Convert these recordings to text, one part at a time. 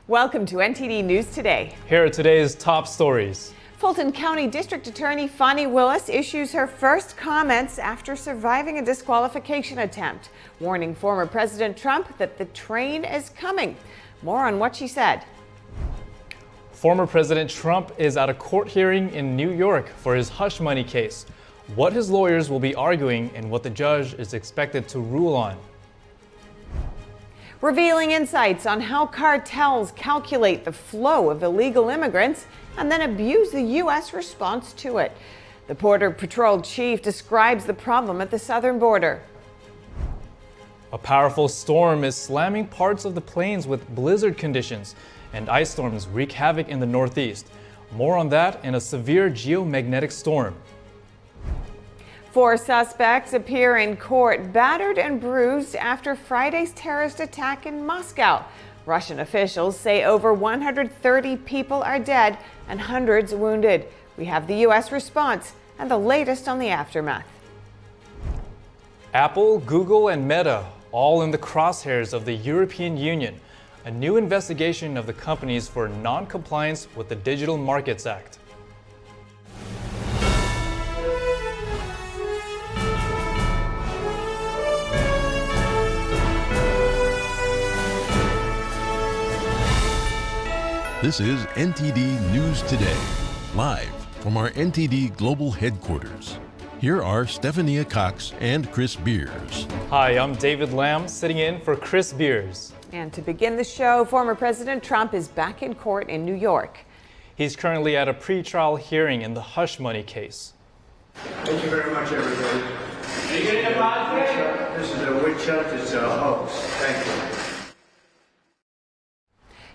Welcome to NTD News Today. Here are today's top stories. Fulton County District Attorney Fani Willis issues her first comments after surviving a disqualification attempt, warning former President Trump that the train is coming. More on what she said. Former President Trump is at a court hearing in New York for his hush money case, what his lawyers will be arguing and what the judge is expected to rule on. Revealing insights on how cartels calculate the flow of illegal immigrants and then abuse the U.S. response to it. The Border Patrol chief describes the problem at the southern border. A powerful storm is slamming parts of the plains with blizzard conditions, and ice storms wreak havoc in the Northeast. More on that in a severe geomagnetic storm. 4 suspects appear in court battered and bruised after Friday's terrorist attack in Moscow. Russian officials say over 130 people are dead and hundreds wounded. We have the U.S. response and the latest on the aftermath. Apple, Google, and Meta, all in the crosshairs of the European Union. A new investigation of the companies for non-compliance with the Digital Markets Act. This is NTD News Today, live from our NTD Global Headquarters. Here are Stephania Cox and Chris Beers. Hi, I'm David Lamb, sitting in for Chris Beers. And to begin the show, former President Trump is back in court in New York. He's currently at a pretrial hearing in the hush money case. Thank you very much, everybody. Are you getting a podcast? This is a witch hunt. It's a hoax. Thank you.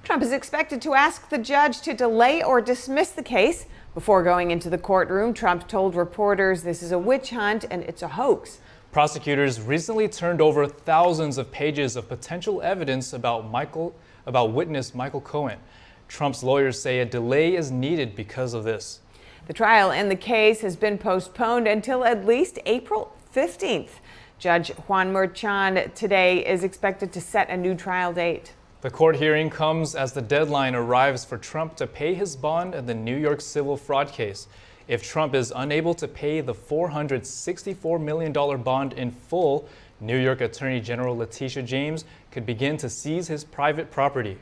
Trump is expected to ask the judge to delay or dismiss the case. Before going into the courtroom, Trump told reporters this is a witch hunt and it's a hoax. Prosecutors recently turned over thousands of pages of potential evidence about witness Michael Cohen. Trump's lawyers say a delay is needed because of this. The trial in the case has been postponed until at least April 15th. Judge Juan Merchan today is expected to set a new trial date. The court hearing comes as the deadline arrives for Trump to pay his bond in the New York civil fraud case. If Trump is unable to pay the $464 million bond in full, New York Attorney General Letitia James could begin to seize his private property.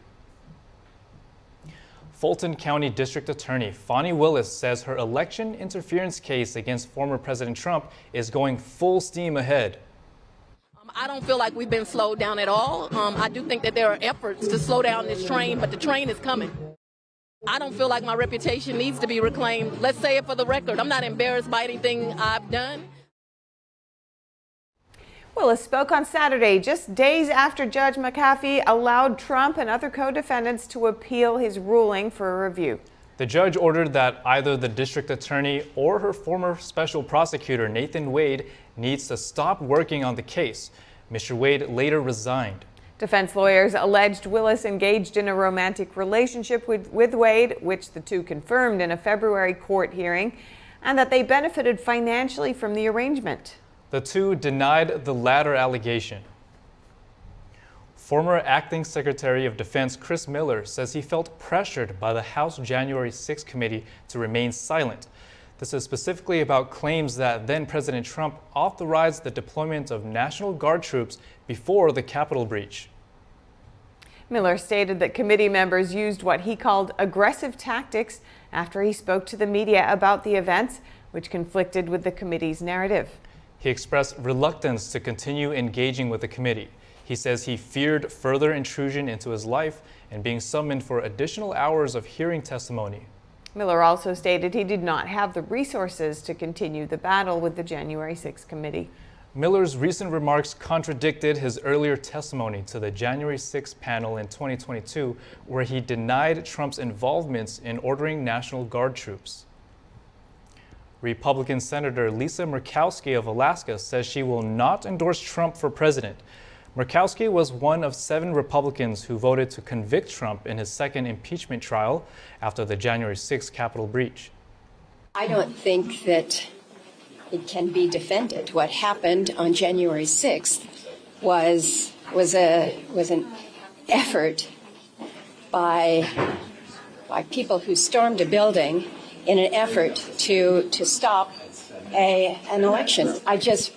Fulton County District Attorney Fani Willis says her election interference case against former President Trump is going full steam ahead. I don't feel like we've been slowed down at all. I do think that there are efforts to slow down this train, but the train is coming. I don't feel like my reputation needs to be reclaimed. Let's say it for the record. I'm not embarrassed by anything I've done. Willis spoke on Saturday, just days after Judge McCarthy allowed Trump and other co-defendants to appeal his ruling for a review. The judge ordered that either the district attorney or her former special prosecutor, Nathan Wade, needs to stop working on the case. Mr. Wade later resigned. Defense lawyers alleged Willis engaged in a romantic relationship with Wade, which the two confirmed in a February court hearing, and that they benefited financially from the arrangement. The two denied the latter allegation. Former Acting Secretary of Defense Chris Miller says he felt pressured by the House January 6 committee to remain silent. This is specifically about claims that then President Trump authorized the deployment of National Guard troops before the Capitol breach. Miller stated that committee members used what he called aggressive tactics after he spoke to the media about the events, which conflicted with the committee's narrative. He expressed reluctance to continue engaging with the committee. He says he feared further intrusion into his life and being summoned for additional hours of hearing testimony. Miller also stated he did not have the resources to continue the battle with the January 6 committee. Miller's recent remarks contradicted his earlier testimony to the January 6 panel in 2022, where he denied Trump's involvement in ordering National Guard troops. Republican Senator Lisa Murkowski of Alaska says she will not endorse Trump for president. Murkowski was one of 7 Republicans who voted to convict Trump in his second impeachment trial after the January 6 Capitol breach. I don't think that it can be defended. What happened on January 6th was an effort by people who stormed a building in an effort to stop an election. I just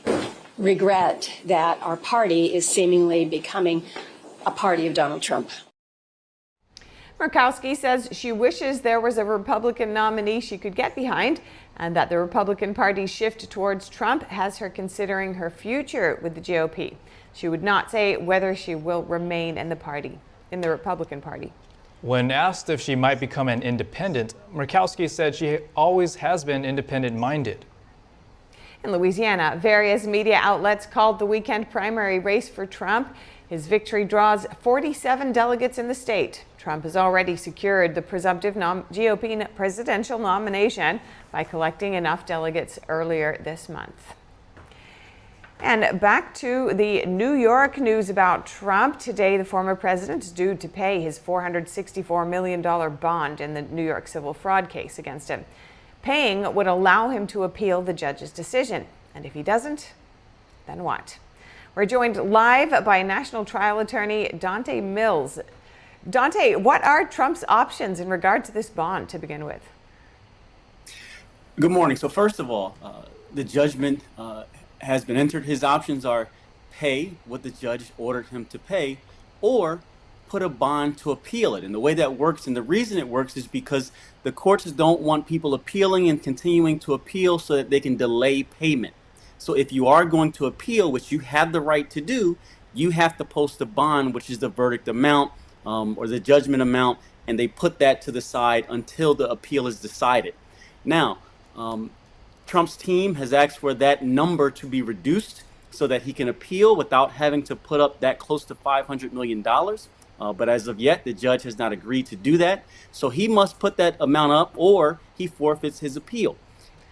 regret that our party is seemingly becoming a party of Donald Trump. Murkowski says she wishes there was a Republican nominee she could get behind, and that the Republican Party's shift towards Trump has her considering her future with the GOP. She would not say whether she will remain in the Republican Party. When asked if she might become an independent, Murkowski said she always has been independent-minded. In Louisiana, various media outlets called the weekend primary race for Trump. His victory draws 47 delegates in the state. Trump has already secured the presumptive GOP presidential nomination by collecting enough delegates earlier this month. And back to the New York news about Trump. Today, the former president is due to pay his $464 million bond in the New York civil fraud case against him. Paying would allow him to appeal the judge's decision. And if he doesn't, then what? We're joined live by national trial attorney Dante Mills. Dante, what are Trump's options in regard to this bond to begin with? Good morning. So first of all, the judgment has been entered. His options are pay what the judge ordered him to pay, or put a bond to appeal it. And the way that works, and the reason it works, is because the courts don't want people appealing and continuing to appeal so that they can delay payment. So if you are going to appeal, which you have the right to do, you have to post a bond, which is the verdict amount or the judgment amount, and they put that to the side until the appeal is decided. Now, Trump's team has asked for that number to be reduced so that he can appeal without having to put up that close to $500 million. But as of yet, the judge has not agreed to do that. So he must put that amount up or he forfeits his appeal.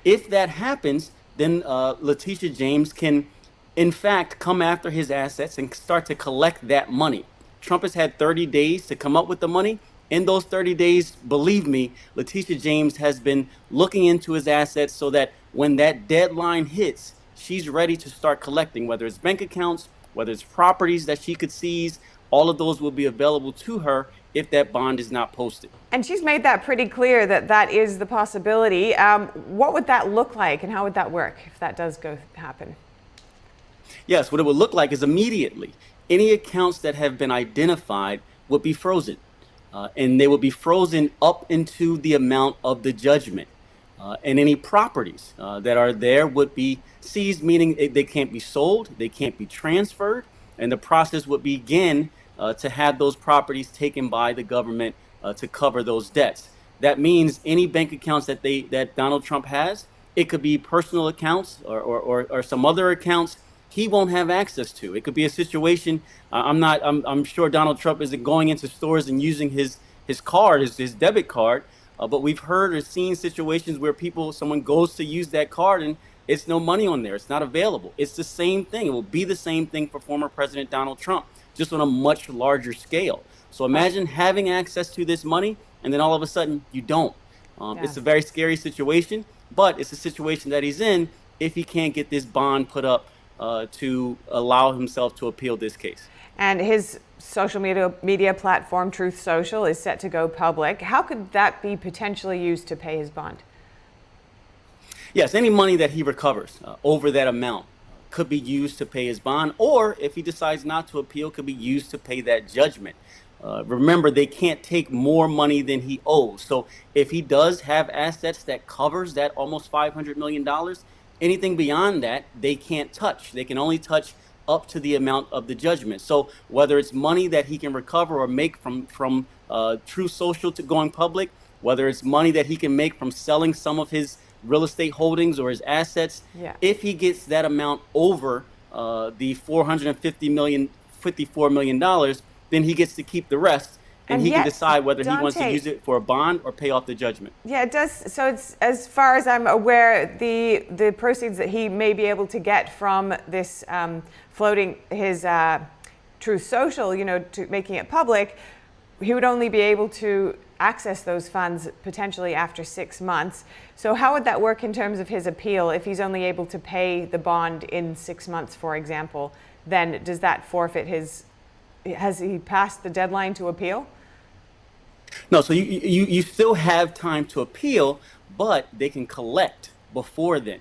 If that happens, then Letitia James can, in fact, come after his assets and start to collect that money. Trump has had 30 days to come up with the money. In those 30 days, believe me, Letitia James has been looking into his assets so that when that deadline hits, she's ready to start collecting, whether it's bank accounts, whether it's properties that she could seize. All of those will be available to her if that bond is not posted. And she's made that pretty clear that that is the possibility. What would that look like and how would that work if that does happen? Yes, what it would look like is immediately any accounts that have been identified would be frozen. And they would be frozen up into the amount of the judgment. And any properties that are there would be seized, meaning they can't be sold, they can't be transferred, and the process would begin to have those properties taken by the government to cover those debts. That means any bank accounts that Donald Trump has, it could be personal accounts or some other accounts he won't have access to. It could be a situation. I'm sure Donald Trump isn't going into stores and using his card, his debit card. But we've heard or seen situations where someone goes to use that card and it's no money on there. It's not available. It's the same thing. It will be the same thing for former President Donald Trump, just on a much larger scale. So imagine having access to this money and then all of a sudden you don't. It's a very scary situation, but it's a situation that he's in if he can't get this bond put up to allow himself to appeal this case. And his social media platform, Truth Social, is set to go public. How could that be potentially used to pay his bond? Yes, any money that he recovers over that amount could be used to pay his bond, or if he decides not to appeal, could be used to pay that judgment. Remember, they can't take more money than he owes. So if he does have assets that covers that almost $500 million, anything beyond that, they can't touch. They can only touch up to the amount of the judgment. So whether it's money that he can recover or make from Truth Social to going public, whether it's money that he can make from selling some of his real estate holdings or his assets, if he gets that amount over the $54 million, then he gets to keep the rest. And he can decide whether he wants to use it for a bond or pay off the judgment. Yeah, it does. So it's, as far as I'm aware, the proceeds that he may be able to get from this floating his Truth Social, to making it public, he would only be able to access those funds potentially after 6 months. So how would that work in terms of his appeal? If he's only able to pay the bond in 6 months, for example, then does that forfeit has he passed the deadline to appeal? No, so you still have time to appeal, but they can collect before then.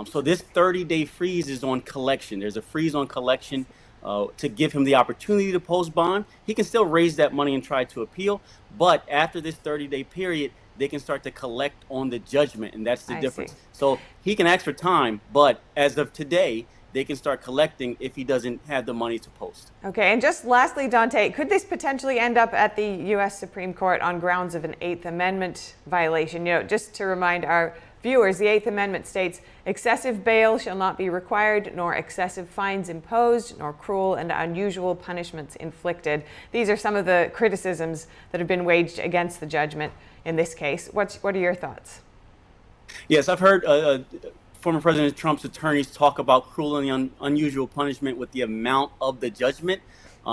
So this 30-day freeze is on collection. There's a freeze on collection to give him the opportunity to post bond. He can still raise that money and try to appeal, but after this 30-day period, they can start to collect on the judgment, and that's the difference. So he can ask for time, but as of today, they can start collecting if he doesn't have the money to post. Okay, and just lastly, Dante, could this potentially end up at the U.S. Supreme Court on grounds of an Eighth Amendment violation? You know, just to remind our viewers, the Eighth Amendment states, excessive bail shall not be required, nor excessive fines imposed, nor cruel and unusual punishments inflicted. These are some of the criticisms that have been waged against the judgment in this case. What are your thoughts? Yes, I've heard former President Trump's attorneys talk about cruel and unusual punishment with the amount of the judgment.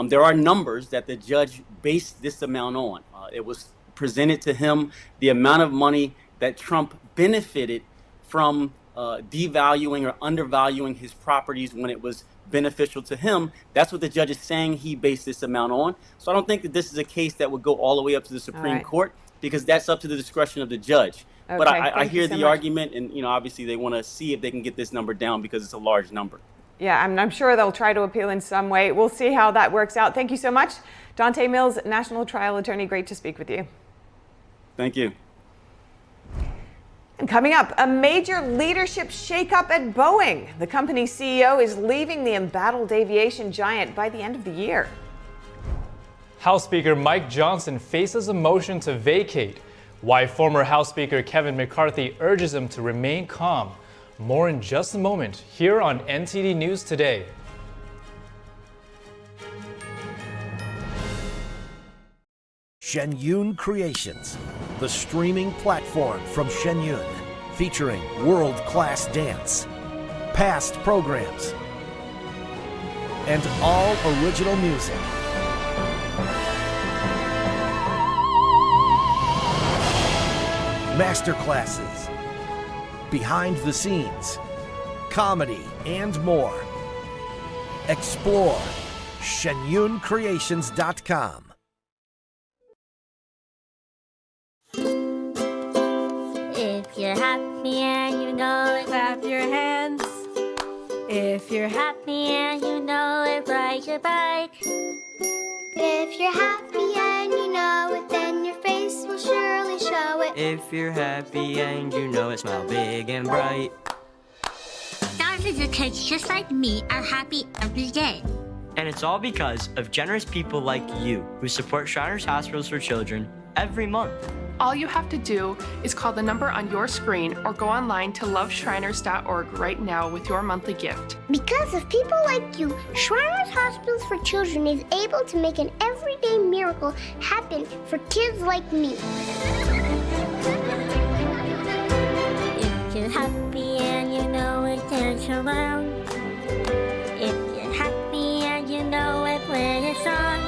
There are numbers that the judge based this amount on. It was presented to him the amount of money that Trump benefited from devaluing or undervaluing his properties when it was beneficial to him. That's what the judge is saying he based this amount on. So I don't think that this is a case that would go all the way up to the Supreme Court, because that's up to the discretion of the judge. Okay, but I hear the argument, and obviously they want to see if they can get this number down because it's a large number. Yeah, I'm sure they'll try to appeal in some way. We'll see how that works out. Thank you so much, Dante Mills, National Trial Attorney. Great to speak with you. Thank you. And coming up, a major leadership shakeup at Boeing. The company's CEO is leaving the embattled aviation giant by the end of the year. House Speaker Mike Johnson faces a motion to vacate. Why former House Speaker Kevin McCarthy urges him to remain calm. More in just a moment here on NTD News Today. Shenyun Creations, the streaming platform from Shenyun, featuring world-class dance, past programs, and all original music. Masterclasses, behind the scenes, comedy, and more. Explore shenyuncreations.com. If you're happy and you know it, clap your hands. If you're happy and you know it, ride your bike. If you're happy and you know it, then your face will surely show it. If you're happy and you know it, smile big and bright. Thousands of kids just like me are happy every day. And it's all because of generous people like you who support Shriners Hospitals for Children every month. All you have to do is call the number on your screen or go online to loveshriners.org right now with your monthly gift. Because of people like you, Shriners Hospitals for Children is able to make an everyday miracle happen for kids like me. If you're happy and you know it, dance around. If you're happy and you know it, play a song.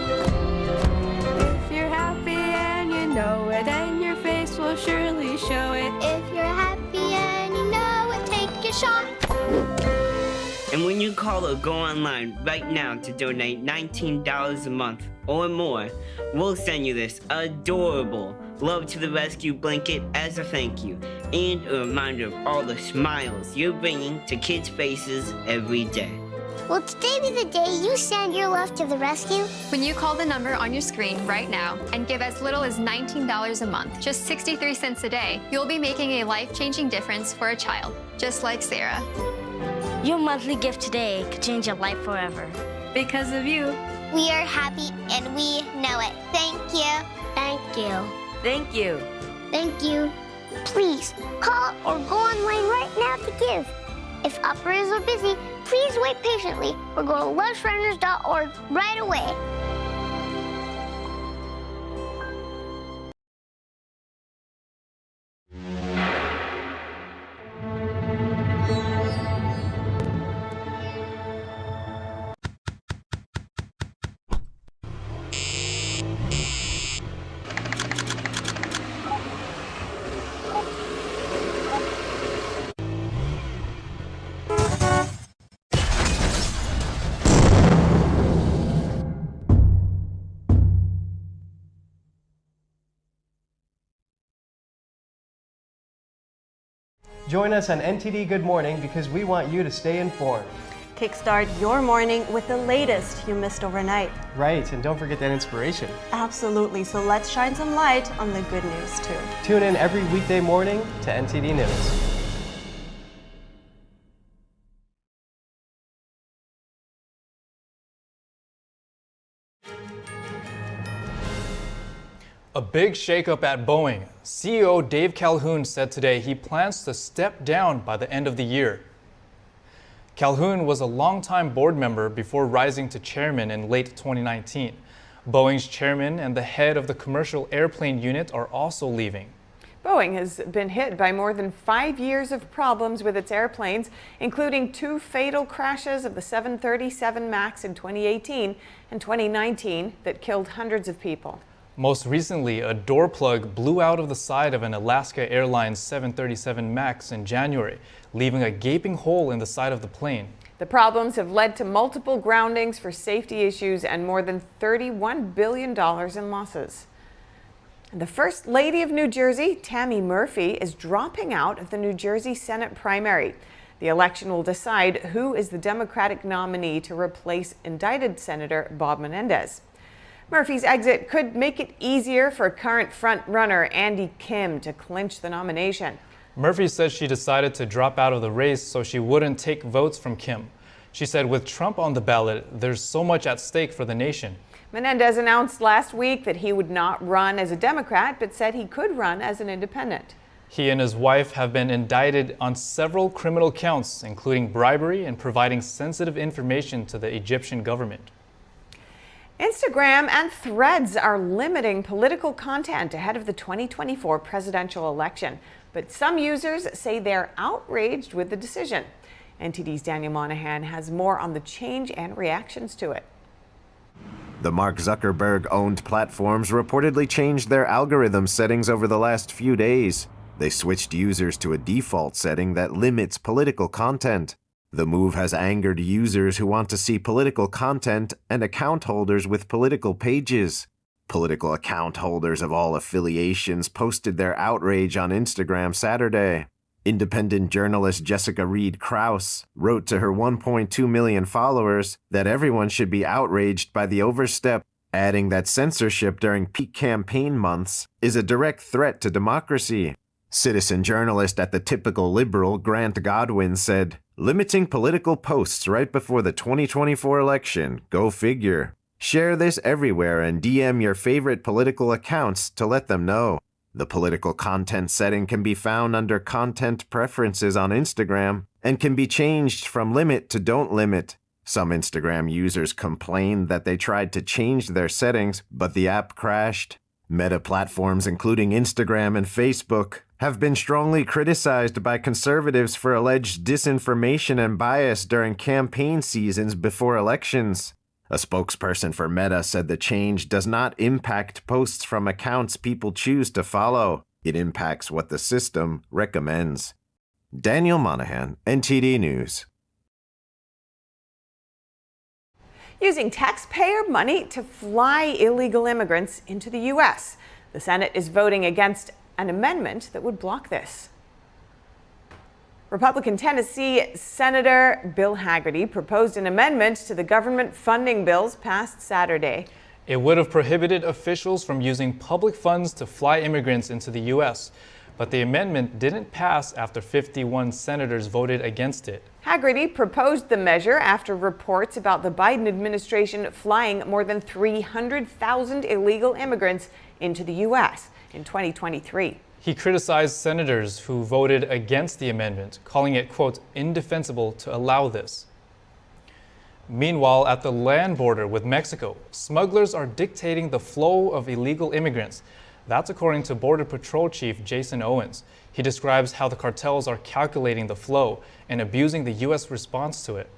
If you're happy and you know it, and your face will surely show it. If you're happy and you know it, take a shot. And when you call or go online right now to donate $19 a month or more, we'll send you this adorable Love to the Rescue blanket as a thank you and a reminder of all the smiles you're bringing to kids' faces every day. Will today be the day you send your love to the rescue? When you call the number on your screen right now and give as little as $19 a month, just 63 cents a day, you'll be making a life-changing difference for a child, just like Sarah. Your monthly gift today could change your life forever. Because of you. We are happy and we know it. Thank you. Thank you. Thank you. Thank you. Please call or go online right now to give. If operators are busy, please wait patiently or go to loveshriners.org right away. Join us on NTD Good Morning because we want you to stay informed. Kickstart your morning with the latest you missed overnight. Right, and don't forget that inspiration. Absolutely, so let's shine some light on the good news too. Tune in every weekday morning to NTD News. A big shakeup at Boeing. CEO Dave Calhoun said today he plans to step down by the end of the year. Calhoun was a longtime board member before rising to chairman in late 2019. Boeing's chairman and the head of the commercial airplane unit are also leaving. Boeing has been hit by more than 5 years of problems with its airplanes, including 2 fatal crashes of the 737 MAX in 2018 and 2019 that killed hundreds of people. Most recently, a door plug blew out of the side of an Alaska Airlines 737 MAX in January, leaving a gaping hole in the side of the plane. The problems have led to multiple groundings for safety issues and more than $31 billion in losses. The First Lady of New Jersey, Tammy Murphy, is dropping out of the New Jersey Senate primary. The election will decide who is the Democratic nominee to replace indicted Senator Bob Menendez. Murphy's exit could make it easier for current front-runner Andy Kim to clinch the nomination. Murphy said she decided to drop out of the race so she wouldn't take votes from Kim. She said with Trump on the ballot, there's so much at stake for the nation. Menendez announced last week that he would not run as a Democrat, but said he could run as an independent. He and his wife have been indicted on several criminal counts, including bribery and providing sensitive information to the Egyptian government. Instagram and Threads are limiting political content ahead of the 2024 presidential election, but some users say they're outraged with the decision. NTD's Daniel Monahan has more on the change and reactions to it. The Mark Zuckerberg-owned platforms reportedly changed their algorithm settings over the last few days. They switched users to a default setting that limits political content. The move has angered users who want to see political content and account holders with political pages. Political account holders of all affiliations posted their outrage on Instagram Saturday. Independent journalist Jessica Reed Krause wrote to her 1.2 million followers that everyone should be outraged by the overstep, adding that censorship during peak campaign months is a direct threat to democracy. Citizen journalist at the Typical Liberal, Grant Godwin, said, "Limiting political posts right before the 2024 election, go figure. Share this everywhere and DM your favorite political accounts to let them know." The political content setting can be found under Content Preferences on Instagram and can be changed from limit to don't limit. Some Instagram users complained that they tried to change their settings, but the app crashed. Meta platforms, including Instagram and Facebook, have been strongly criticized by conservatives for alleged disinformation and bias during campaign seasons before elections. A spokesperson for Meta said the change does not impact posts from accounts people choose to follow. It impacts what the system recommends. Daniel Monahan, NTD News. Using taxpayer money to fly illegal immigrants into the U.S. The Senate is voting against an amendment that would block this. Republican Tennessee Senator Bill Hagerty proposed an amendment to the government funding bills passed Saturday. It would have prohibited officials from using public funds to fly immigrants into the U.S., but the amendment didn't pass after 51 senators voted against it. Hagerty proposed the measure after reports about the Biden administration flying more than 300,000 illegal immigrants into the U.S. in 2023. He criticized senators who voted against the amendment, calling it, quote, indefensible to allow this. Meanwhile, at the land border with Mexico, smugglers are dictating the flow of illegal immigrants. That's according to Border Patrol Chief Jason Owens. He describes how the cartels are calculating the flow and abusing the U.S. response to it.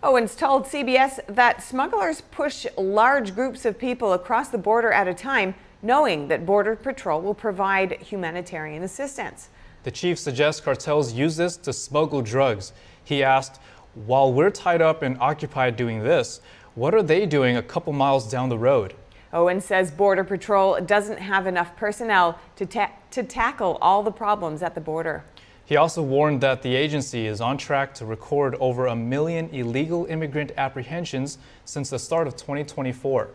Owens told CBS that smugglers push large groups of people across the border at a time, knowing that Border Patrol will provide humanitarian assistance. The chief suggests cartels use this to smuggle drugs. He asked, while we're tied up and occupied doing this, what are they doing a couple miles down the road? Owens says Border Patrol doesn't have enough personnel to tackle all the problems at the border. He also warned that the agency is on track to record over 1 million illegal immigrant apprehensions since the start of 2024.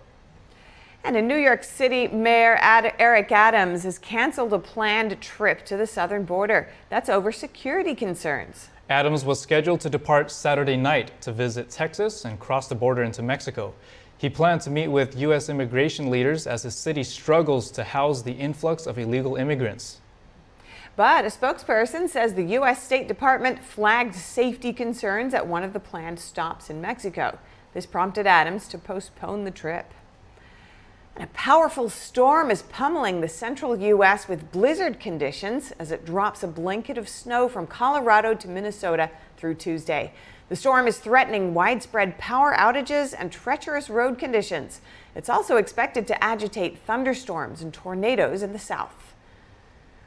And in New York City, Mayor Eric Adams has canceled a planned trip to the southern border. That's over security concerns. Adams was scheduled to depart Saturday night to visit Texas and cross the border into Mexico. He planned to meet with U.S. immigration leaders as his city struggles to house the influx of illegal immigrants. But a spokesperson says the U.S. State Department flagged safety concerns at one of the planned stops in Mexico. This prompted Adams to postpone the trip. And a powerful storm is pummeling the central U.S. with blizzard conditions as it drops a blanket of snow from Colorado to Minnesota through Tuesday. The storm is threatening widespread power outages and treacherous road conditions. It's also expected to agitate thunderstorms and tornadoes in the south.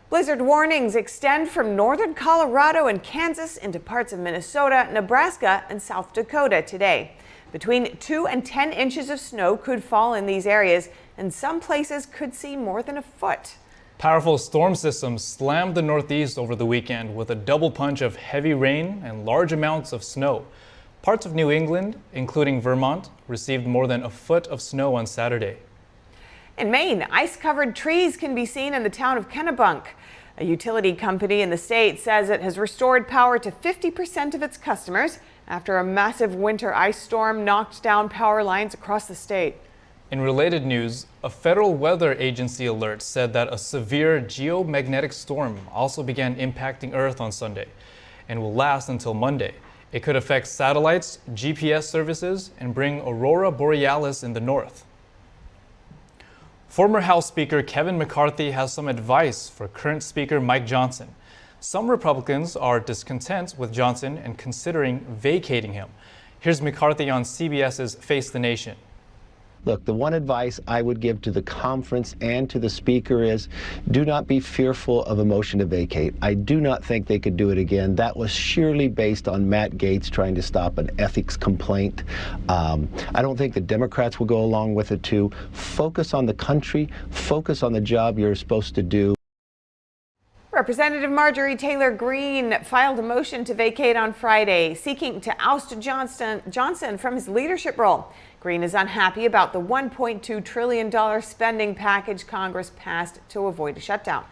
Blizzard warnings extend from northern Colorado and Kansas into parts of Minnesota, Nebraska, and South Dakota today. Between 2 and 10 inches of snow could fall in these areas, and some places could see more than a foot. Powerful storm systems slammed the Northeast over the weekend with a double punch of heavy rain and large amounts of snow. Parts of New England, including Vermont, received more than a foot of snow on Saturday. In Maine, ice-covered trees can be seen in the town of Kennebunk. A utility company in the state says it has restored power to 50% of its customers after a massive winter ice storm knocked down power lines across the state. In related news, a federal weather agency alert said that a severe geomagnetic storm also began impacting Earth on Sunday and will last until Monday. It could affect satellites, GPS services, and bring aurora borealis in the north. Former House Speaker Kevin McCarthy has some advice for current Speaker Mike Johnson. Some Republicans are discontent with Johnson and considering vacating him. Here's McCarthy on CBS's Face the Nation. Look, the one advice I would give to the conference and to the speaker is do not be fearful of a motion to vacate. I do not think they could do it again. That was sheerly based on Matt Gaetz trying to stop an ethics complaint. I don't think the Democrats will go along with it too. Focus on the country, focus on the job you're supposed to do. Representative Marjorie Taylor Greene filed a motion to vacate on Friday, seeking to oust Johnson from his leadership role. Greene is unhappy about the $1.2 trillion spending package Congress passed to avoid a shutdown.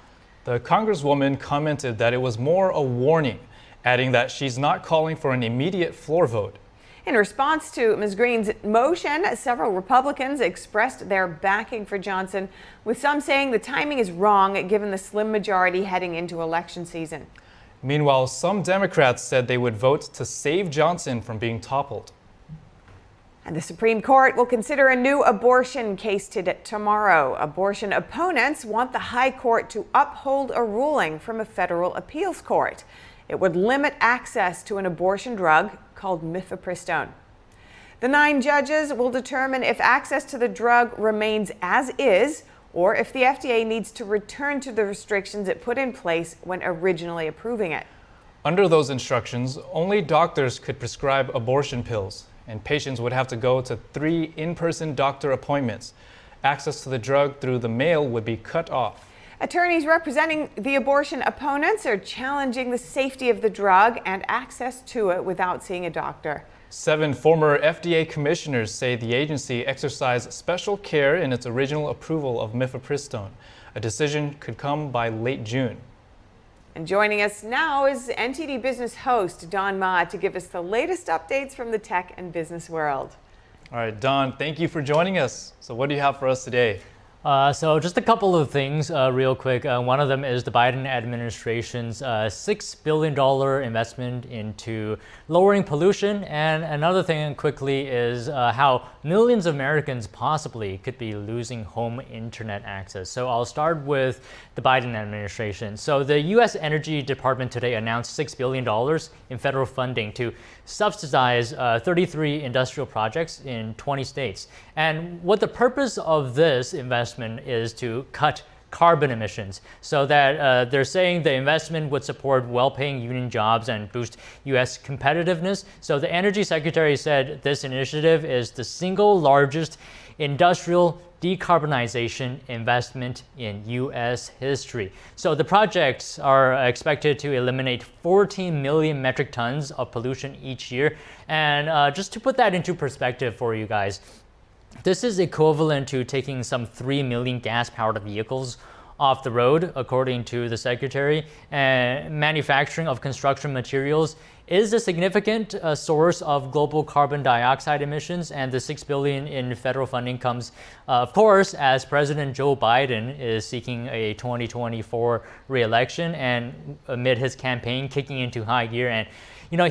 The Congresswoman commented that it was more a warning, adding that she's not calling for an immediate floor vote. In response to Ms. Greene's motion, several Republicans expressed their backing for Johnson, with some saying the timing is wrong given the slim majority heading into election season. Meanwhile, some Democrats said they would vote to save Johnson from being toppled. And the Supreme Court will consider a new abortion case tomorrow. Abortion opponents want the High Court to uphold a ruling from a federal appeals court. It would limit access to an abortion drug called mifepristone. The 9 judges will determine if access to the drug remains as is or if the FDA needs to return to the restrictions it put in place when originally approving it. Under those instructions, only doctors could prescribe abortion pills, and patients would have to go to 3 in-person doctor appointments. Access to the drug through the mail would be cut off. Attorneys representing the abortion opponents are challenging the safety of the drug and access to it without seeing a doctor. 7 former FDA commissioners say the agency exercised special care in its original approval of mifepristone. A decision could come by late June. And joining us now is NTD Business host Don Ma to give us the latest updates from the tech and business world. All right, Don, thank you for joining us. So what do you have for us today? So just a couple of things real quick. One of them is the Biden administration's $6 billion investment into lowering pollution. And another thing quickly is how millions of Americans possibly could be losing home internet access. So I'll start with the Biden administration. So the U.S. Energy Department today announced $6 billion in federal funding to subsidize 33 industrial projects in 20 states. And what the purpose of this investment is to cut carbon emissions. So that they're saying the investment would support well-paying union jobs and boost U.S. competitiveness. So the Energy Secretary said this initiative is the single largest industrial decarbonization investment in U.S. history. So the projects are expected to eliminate 14 million metric tons of pollution each year. And just to put that into perspective for you guys, this is equivalent to taking some 3 million gas-powered vehicles off the road, according to the Secretary. And manufacturing of construction materials is a significant source of global carbon dioxide emissions, and the $6 billion in federal funding comes, of course, as President Joe Biden is seeking a 2024 re-election and amid his campaign kicking into high gear. And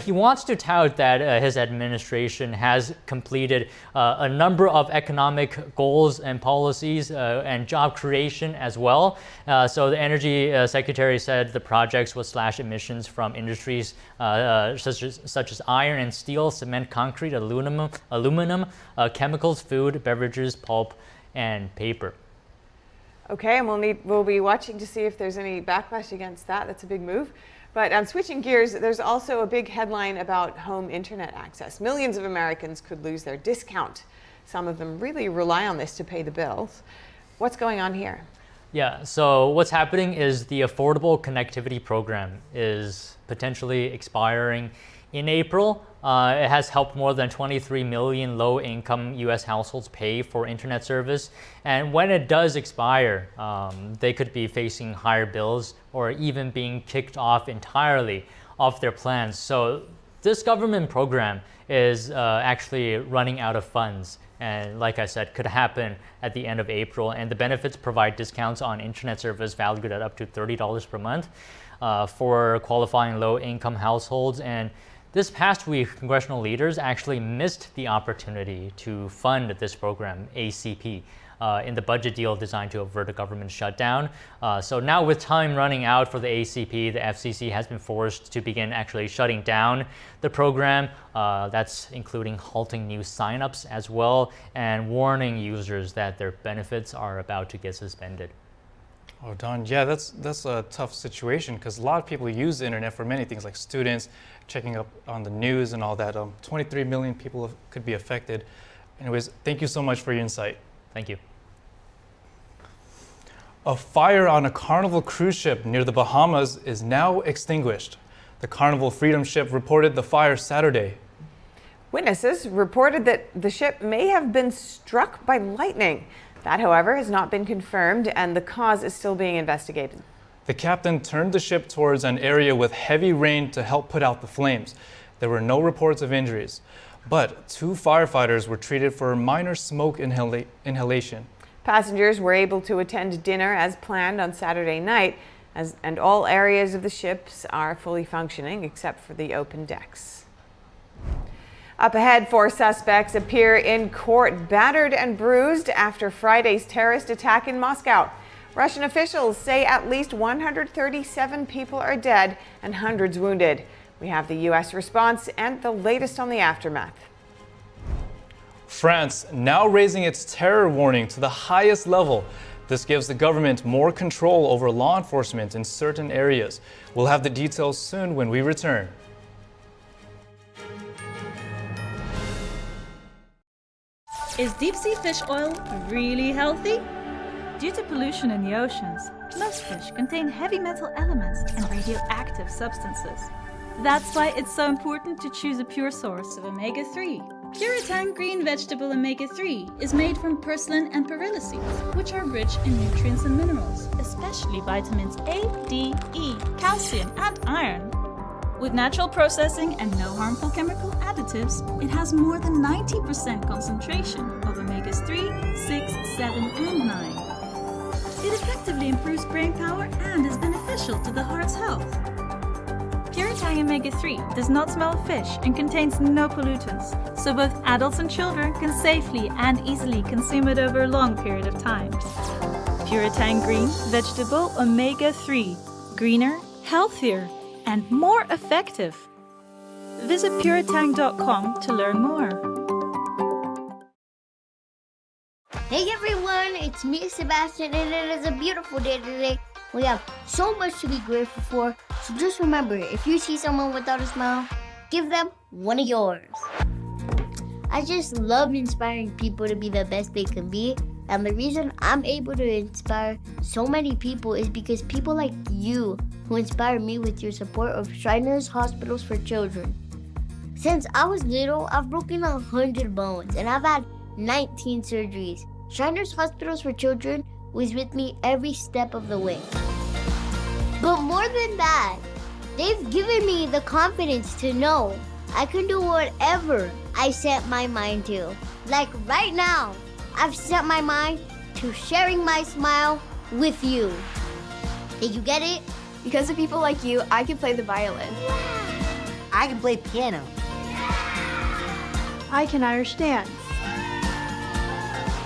he wants to tout that his administration has completed a number of economic goals and policies and job creation as well. So the Energy Secretary said the projects will slash emissions from industries such as iron and steel, cement, concrete, aluminum, chemicals, food, beverages, pulp, and paper. Okay, and we'll be watching to see if there's any backlash against that. That's a big move. But switching gears, there's also a big headline about home internet access. Millions of Americans could lose their discount. Some of them really rely on this to pay the bills. What's going on here? Yeah, so what's happening is the Affordable Connectivity Program is potentially expiring in April. It has helped more than 23 million low-income U.S. households pay for internet service. And when it does expire, they could be facing higher bills or even being kicked off entirely off their plans. So this government program is actually running out of funds. And like I said, could happen at the end of April. And the benefits provide discounts on internet service valued at up to $30 per month for qualifying low-income households. And this past week, congressional leaders actually missed the opportunity to fund this program, ACP, in the budget deal designed to avert a government shutdown. So now with time running out for the ACP, the FCC has been forced to begin actually shutting down the program. That's including halting new signups as well and warning users that their benefits are about to get suspended. Oh, Don, yeah, that's a tough situation because a lot of people use the internet for many things like students, checking up on the news and all that. 23 million people could be affected. Anyways, thank you so much for your insight. Thank you. A fire on a Carnival cruise ship near the Bahamas is now extinguished. The Carnival Freedom ship reported the fire Saturday. Witnesses reported that the ship may have been struck by lightning. That, however, has not been confirmed, and the cause is still being investigated. The captain turned the ship towards an area with heavy rain to help put out the flames. There were no reports of injuries, but 2 firefighters were treated for minor smoke inhalation. Passengers were able to attend dinner as planned on Saturday night, and all areas of the ships are fully functioning except for the open decks. Up ahead, 4 suspects appear in court battered and bruised after Friday's terrorist attack in Moscow. Russian officials say at least 137 people are dead and hundreds wounded. We have the U.S. response and the latest on the aftermath. France now raising its terror warning to the highest level. This gives the government more control over law enforcement in certain areas. We'll have the details soon when we return. Is deep-sea fish oil really healthy? Due to pollution in the oceans, most fish contain heavy metal elements and radioactive substances. That's why it's so important to choose a pure source of omega-3. Puritang green vegetable omega-3 is made from purslane and perilla seeds, which are rich in nutrients and minerals, especially vitamins A, D, E, calcium, and iron. With natural processing and no harmful chemical additives, it has more than 90% concentration of omegas 3, 6, 7, and 9. It effectively improves brain power and is beneficial to the heart's health. Puritang omega-3 does not smell of fish and contains no pollutants, so both adults and children can safely and easily consume it over a long period of time. Puritang green vegetable omega-3, greener, healthier, and more effective. Visit puritang.com to learn more. Hey everyone, it's me, Sebastian, and it is a beautiful day today. We have so much to be grateful for, so just remember, if you see someone without a smile, give them one of yours. I just love inspiring people to be the best they can be, and the reason I'm able to inspire so many people is because people like you who inspire me with your support of Shriners Hospitals for Children. Since I was little, I've broken 100 bones, and I've had 19 surgeries. Shriners Hospitals for Children was with me every step of the way. But more than that, they've given me the confidence to know I can do whatever I set my mind to. Like right now, I've set my mind to sharing my smile with you. Did you get it? Because of people like you, I can play the violin. I can play piano. I can understand.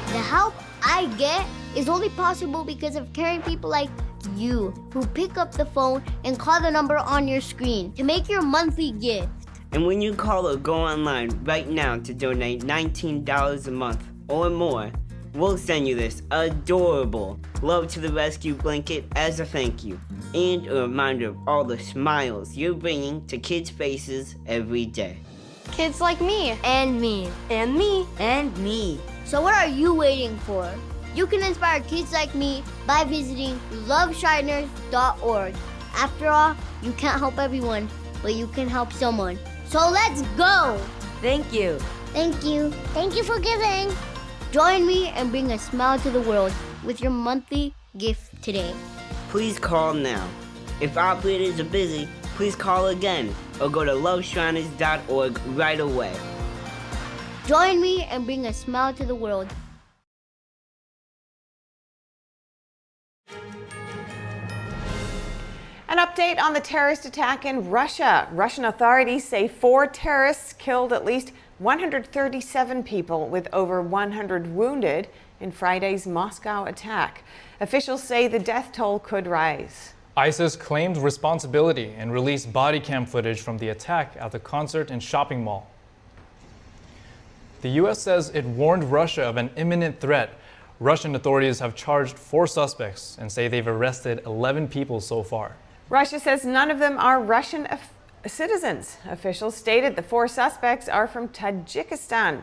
The help I get is only possible because of caring people like you who pick up the phone and call the number on your screen to make your monthly gift. And when you call or go online right now to donate $19 a month or more, we'll send you this adorable Love to the Rescue blanket as a thank you and a reminder of all the smiles you're bringing to kids' faces every day. Kids like me. And me. And me. And me. So what are you waiting for? You can inspire kids like me by visiting loveshriners.org. After all, you can't help everyone, but you can help someone. So let's go! Thank you. Thank you. Thank you for giving. Join me and bring a smile to the world with your monthly gift today. Please call now. If operators are busy, please call again or go to loveshriners.org right away. Join me and bring a smile to the world. An update on the terrorist attack in Russia. Russian authorities say 4 terrorists killed at least 137 people with over 100 wounded in Friday's Moscow attack. Officials say the death toll could rise. ISIS claimed responsibility and released body cam footage from the attack at the concert and shopping mall. The U.S. says it warned Russia of an imminent threat. Russian authorities have charged 4 suspects and say they've arrested 11 people so far. Russia says none of them are Russian citizens. Officials stated the 4 suspects are from Tajikistan.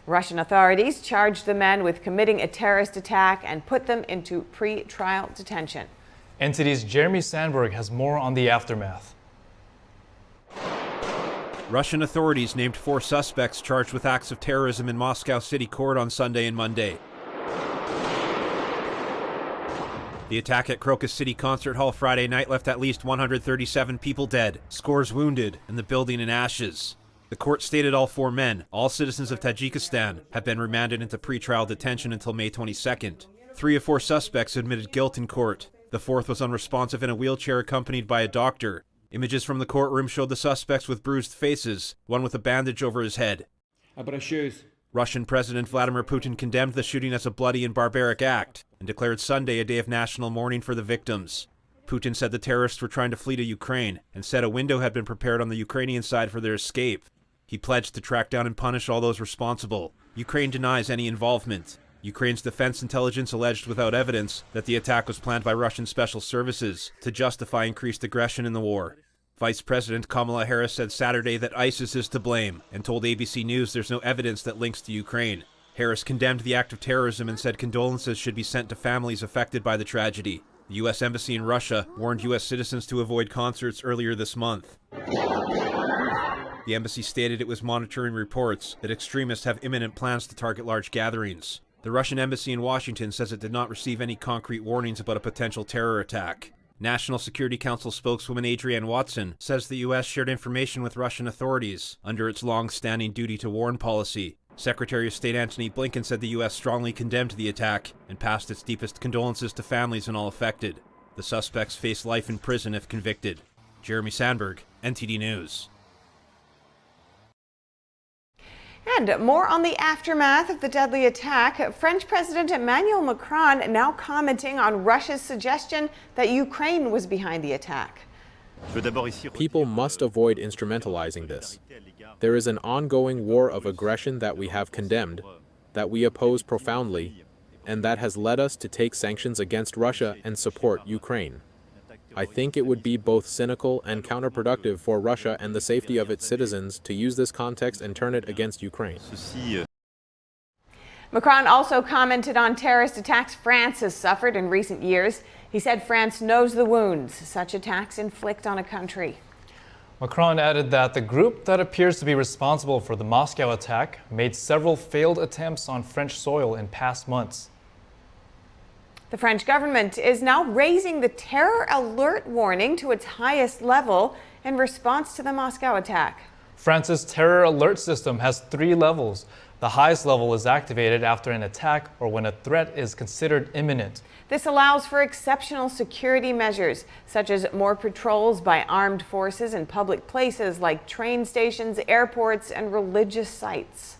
Russian authorities charged the men with committing a terrorist attack and put them into pre-trial detention. NTD's Jeremy Sandberg has more on the aftermath. Russian authorities named 4 suspects charged with acts of terrorism in Moscow City Court on Sunday and Monday. The attack at Crocus City Concert Hall Friday night left at least 137 people dead, scores wounded, and the building in ashes. The court stated all 4 men, all citizens of Tajikistan, have been remanded into pretrial detention until May 22nd. 3 of 4 suspects admitted guilt in court. The 4th was unresponsive in a wheelchair accompanied by a doctor. Images from the courtroom showed the suspects with bruised faces, one with a bandage over his head. Russian President Vladimir Putin condemned the shooting as a bloody and barbaric act and declared Sunday a day of national mourning for the victims. Putin said the terrorists were trying to flee to Ukraine and said a window had been prepared on the Ukrainian side for their escape. He pledged to track down and punish all those responsible. Ukraine denies any involvement. Ukraine's defense intelligence alleged without evidence that the attack was planned by Russian special services to justify increased aggression in the war. Vice President Kamala Harris said Saturday that ISIS is to blame and told ABC News there's no evidence that links to Ukraine. Harris condemned the act of terrorism and said condolences should be sent to families affected by the tragedy. The U.S. Embassy in Russia warned U.S. citizens to avoid concerts earlier this month. The embassy stated it was monitoring reports that extremists have imminent plans to target large gatherings. The Russian embassy in Washington says it did not receive any concrete warnings about a potential terror attack. National Security Council spokeswoman Adrienne Watson says the U.S. shared information with Russian authorities under its long-standing duty to warn policy. Secretary of State Antony Blinken said the U.S. strongly condemned the attack and passed its deepest condolences to families and all affected. The suspects face life in prison if convicted. Jeremy Sandberg, NTD News. And more on the aftermath of the deadly attack. French President Emmanuel Macron now commenting on Russia's suggestion that Ukraine was behind the attack. People must avoid instrumentalizing this. There is an ongoing war of aggression that we have condemned, that we oppose profoundly, and that has led us to take sanctions against Russia and support Ukraine. I think it would be both cynical and counterproductive for Russia and the safety of its citizens to use this context and turn it against Ukraine. Macron also commented on terrorist attacks France has suffered in recent years. He said France knows the wounds such attacks inflict on a country. Macron added that the group that appears to be responsible for the Moscow attack made several failed attempts on French soil in past months. The French government is now raising the terror alert warning to its highest level in response to the Moscow attack. France's terror alert system has 3 levels. The highest level is activated after an attack or when a threat is considered imminent. This allows for exceptional security measures, such as more patrols by armed forces in public places like train stations, airports, and religious sites.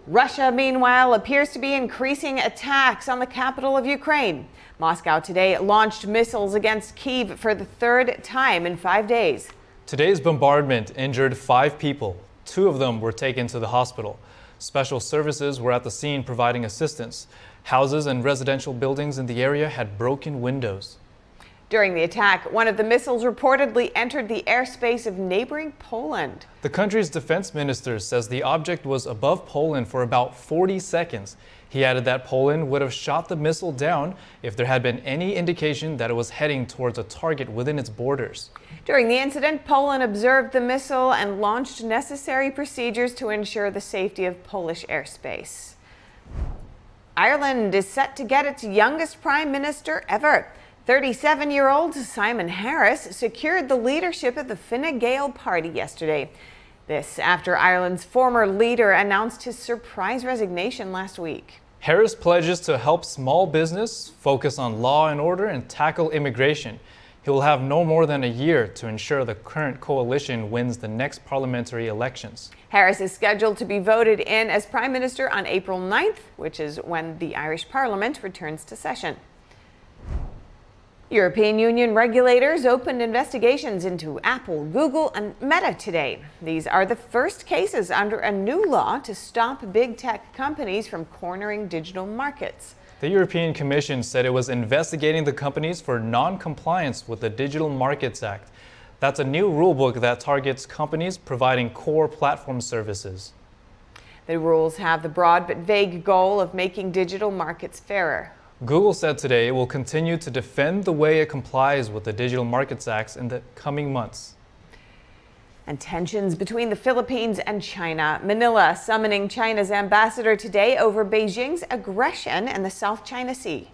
Russia, meanwhile, appears to be increasing attacks on the capital of Ukraine. Moscow today launched missiles against Kyiv for the 3rd time in 5 days. Today's bombardment injured 5 people. 2 of them were taken to the hospital. Special services were at the scene providing assistance. Houses and residential buildings in the area had broken windows. During the attack, one of the missiles reportedly entered the airspace of neighboring Poland. The country's defense minister says the object was above Poland for about 40 seconds. He added that Poland would have shot the missile down if there had been any indication that it was heading towards a target within its borders. During the incident, Poland observed the missile and launched necessary procedures to ensure the safety of Polish airspace. Ireland is set to get its youngest prime minister ever. 37-year-old Simon Harris secured the leadership of the Fine Gael party yesterday. This after Ireland's former leader announced his surprise resignation last week. Harris pledges to help small business, focus on law and order, and tackle immigration. He will have no more than a year to ensure the current coalition wins the next parliamentary elections. Harris is scheduled to be voted in as prime minister on April 9th, which is when the Irish Parliament returns to session. European Union regulators opened investigations into Apple, Google, and Meta today. These are the first cases under a new law to stop big tech companies from cornering digital markets. The European Commission said it was investigating the companies for non-compliance with the Digital Markets Act. That's a new rulebook that targets companies providing core platform services. The rules have the broad but vague goal of making digital markets fairer. Google said today it will continue to defend the way it complies with the Digital Markets Act in the coming months. And tensions between the Philippines and China. Manila summoning China's ambassador today over Beijing's aggression in the South China Sea.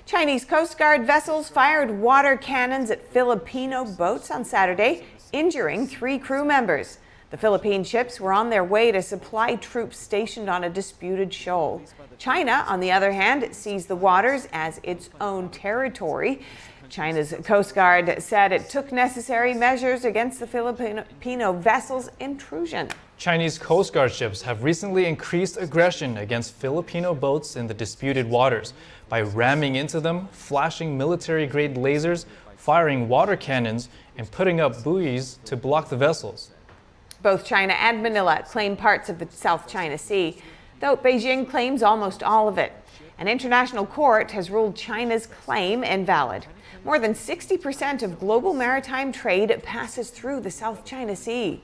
Chinese Coast Guard vessels fired water cannons at Filipino boats on Saturday, injuring 3 crew members. The Philippine ships were on their way to supply troops stationed on a disputed shoal. China, on the other hand, sees the waters as its own territory. China's Coast Guard said it took necessary measures against the Filipino vessels' intrusion. Chinese Coast Guard ships have recently increased aggression against Filipino boats in the disputed waters by ramming into them, flashing military-grade lasers, firing water cannons, and putting up buoys to block the vessels. Both China and Manila claim parts of the South China Sea, though Beijing claims almost all of it. An international court has ruled China's claim invalid. More than 60% of global maritime trade passes through the South China Sea.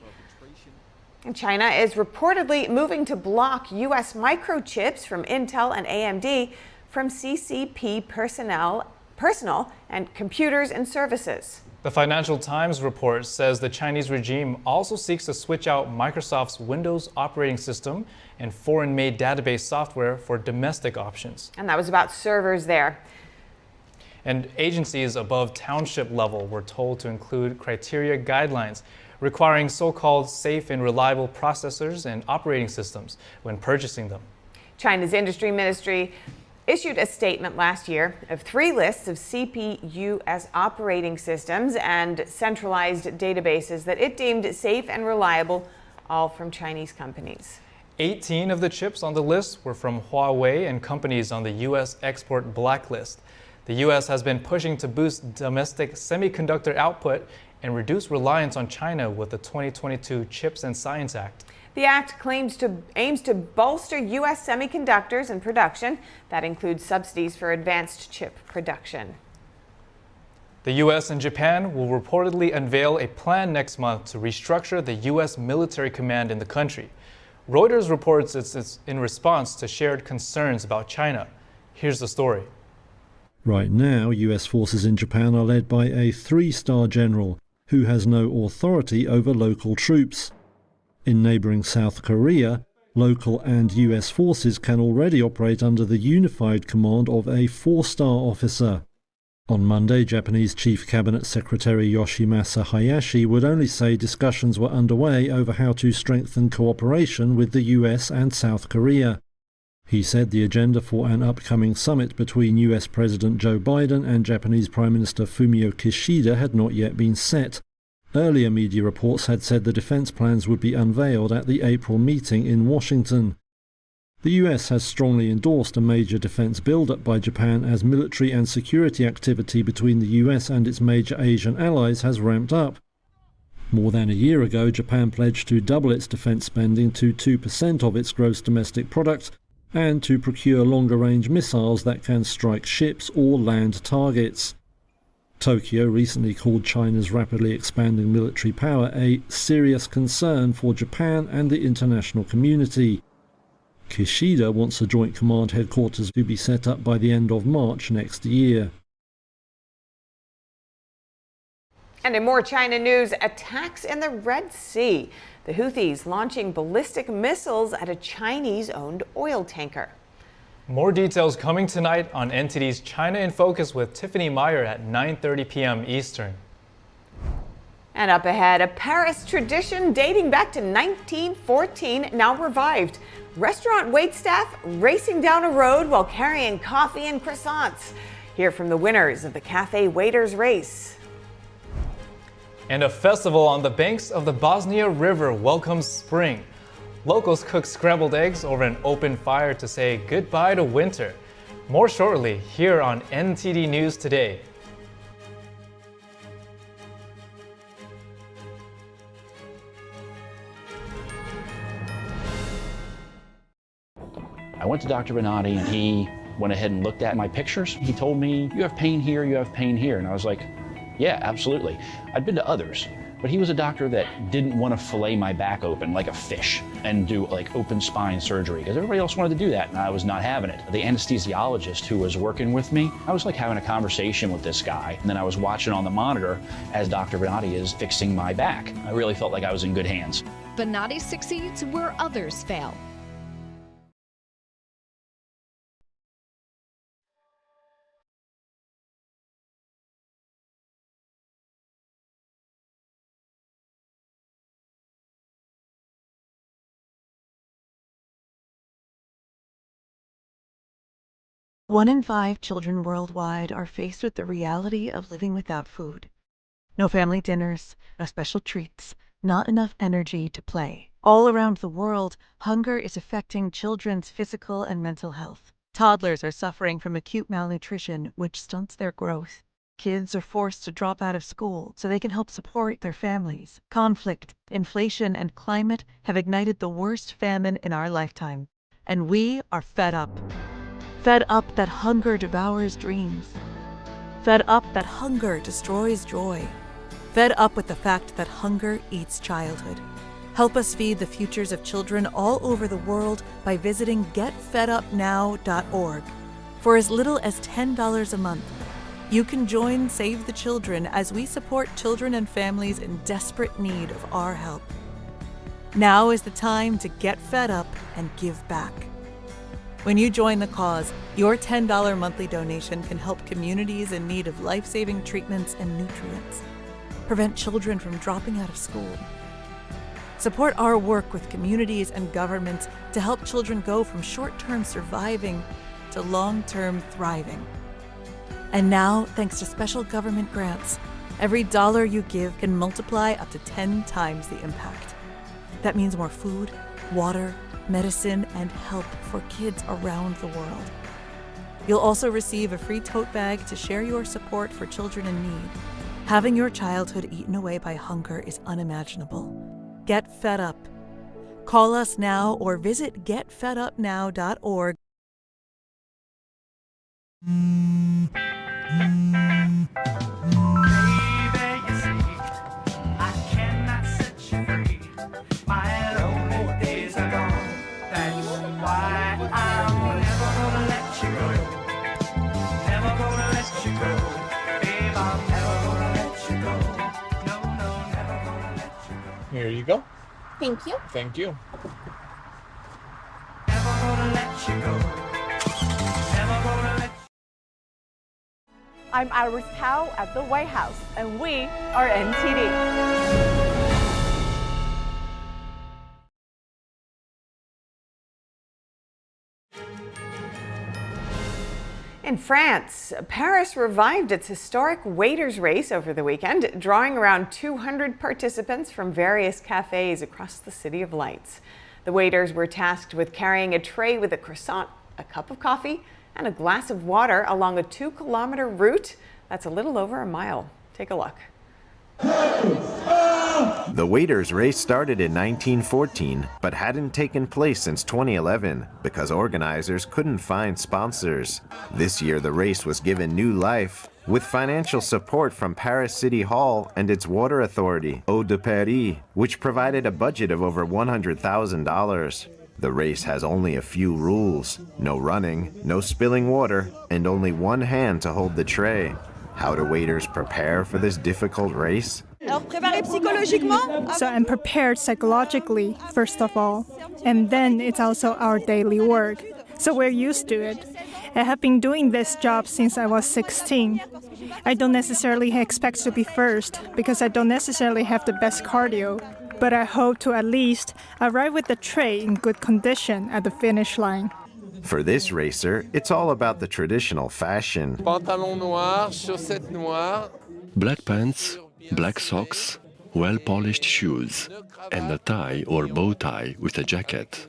And China is reportedly moving to block U.S. microchips from Intel and AMD from CCP personal and computers and services. The Financial Times report says the Chinese regime also seeks to switch out Microsoft's Windows operating system and foreign-made database software for domestic options. And that was about servers there. And agencies above township level were told to include criteria guidelines requiring so-called safe and reliable processors and operating systems when purchasing them. China's industry ministry issued a statement last year of 3 lists of CPU as operating systems and centralized databases that it deemed safe and reliable, all from Chinese companies. 18 of the chips on the list were from Huawei and companies on the U.S. export blacklist. The U.S. has been pushing to boost domestic semiconductor output and reduce reliance on China with the 2022 Chips and Science Act. The act aims to bolster U.S. semiconductors and production. That includes subsidies for advanced chip production. The U.S. and Japan will reportedly unveil a plan next month to restructure the U.S. military command in the country. Reuters reports it's in response to shared concerns about China. Here's the story. Right now, U.S. forces in Japan are led by a 3-star general who has no authority over local troops. In neighboring South Korea, local and U.S. forces can already operate under the unified command of a 4-star officer. On Monday, Japanese Chief Cabinet Secretary Yoshimasa Hayashi would only say discussions were underway over how to strengthen cooperation with the US and South Korea. He said the agenda for an upcoming summit between US President Joe Biden and Japanese Prime Minister Fumio Kishida had not yet been set. Earlier media reports had said the defense plans would be unveiled at the April meeting in Washington. The US has strongly endorsed a major defense build-up by Japan as military and security activity between the US and its major Asian allies has ramped up. More than a year ago, Japan pledged to double its defense spending to 2% of its gross domestic product and to procure longer-range missiles that can strike ships or land targets. Tokyo recently called China's rapidly expanding military power a serious concern for Japan and the international community. Kishida wants a joint command headquarters to be set up by the end of March next year. And in more China news, attacks in the Red Sea. The Houthis launching ballistic missiles at a Chinese-owned oil tanker. More details coming tonight on NTD's China in Focus with Tiffany Meyer at 9:30 p.m. Eastern. And up ahead, a Paris tradition dating back to 1914 now revived. Restaurant waitstaff racing down a road while carrying coffee and croissants. Hear from the winners of the Cafe Waiters Race. And a festival on the banks of the Bosnian River welcomes spring. Locals cook scrambled eggs over an open fire to say goodbye to winter. More shortly here on NTD News Today. I went to Dr. Benatti and he went ahead and looked at my pictures. He told me, you have pain here, you have pain here. And I was like, yeah, absolutely. I'd been to others, but he was a doctor that didn't want to fillet my back open like a fish and do like open spine surgery because everybody else wanted to do that and I was not having it. The anesthesiologist who was working with me, I was like having a conversation with this guy. And then I was watching on the monitor as Dr. Benatti is fixing my back. I really felt like I was in good hands. Benatti succeeds where others fail. One in 5 children worldwide are faced with the reality of living without food. No family dinners, no special treats, not enough energy to play. All around the world, hunger is affecting children's physical and mental health. Toddlers are suffering from acute malnutrition, which stunts their growth. Kids are forced to drop out of school so they can help support their families. Conflict, inflation, and climate have ignited the worst famine in our lifetime. And we are fed up. Fed up that hunger devours dreams. Fed up that hunger destroys joy. Fed up with the fact that hunger eats childhood. Help us feed the futures of children all over the world by visiting getfedupnow.org. For as little as $10 a month, you can join Save the Children as we support children and families in desperate need of our help. Now is the time to get fed up and give back. When you join the cause, your $10 monthly donation can help communities in need of life-saving treatments and nutrients, prevent children from dropping out of school, support our work with communities and governments to help children go from short-term surviving to long-term thriving. And now, thanks to special government grants, every dollar you give can multiply up to 10 times the impact. That means more food, water, medicine, and help for kids around the world. You'll also receive a free tote bag to share your support for children in need. Having your childhood eaten away by hunger is unimaginable. Get fed up. Call us now or visit getfedupnow.org. Here you go. Thank you. Thank you. I'm Iris Howe at the White House, and we are NTD. In France, Paris revived its historic waiters race over the weekend, drawing around 200 participants from various cafes across the City of Lights. The waiters were tasked with carrying a tray with a croissant, a cup of coffee, and a glass of water along a 2-kilometer route that's a little over a mile. Take a look. The waiters race started in 1914, but hadn't taken place since 2011 because organizers couldn't find sponsors. This year, the race was given new life with financial support from Paris City Hall and its water authority, Eau de Paris, which provided a budget of over $100,000. The race has only a few rules: no running, no spilling water, and only one hand to hold the tray. How do waiters prepare for this difficult race? So I'm prepared psychologically, first of all, and then it's also our daily work. So we're used to it. I have been doing this job since I was 16. I don't necessarily expect to be first because I don't necessarily have the best cardio, but I hope to at least arrive with the tray in good condition at the finish line. For this racer, it's all about the traditional fashion. Pantalon noir, chaussettes noires. Black pants, black socks, well-polished shoes, and a tie or bow tie with a jacket.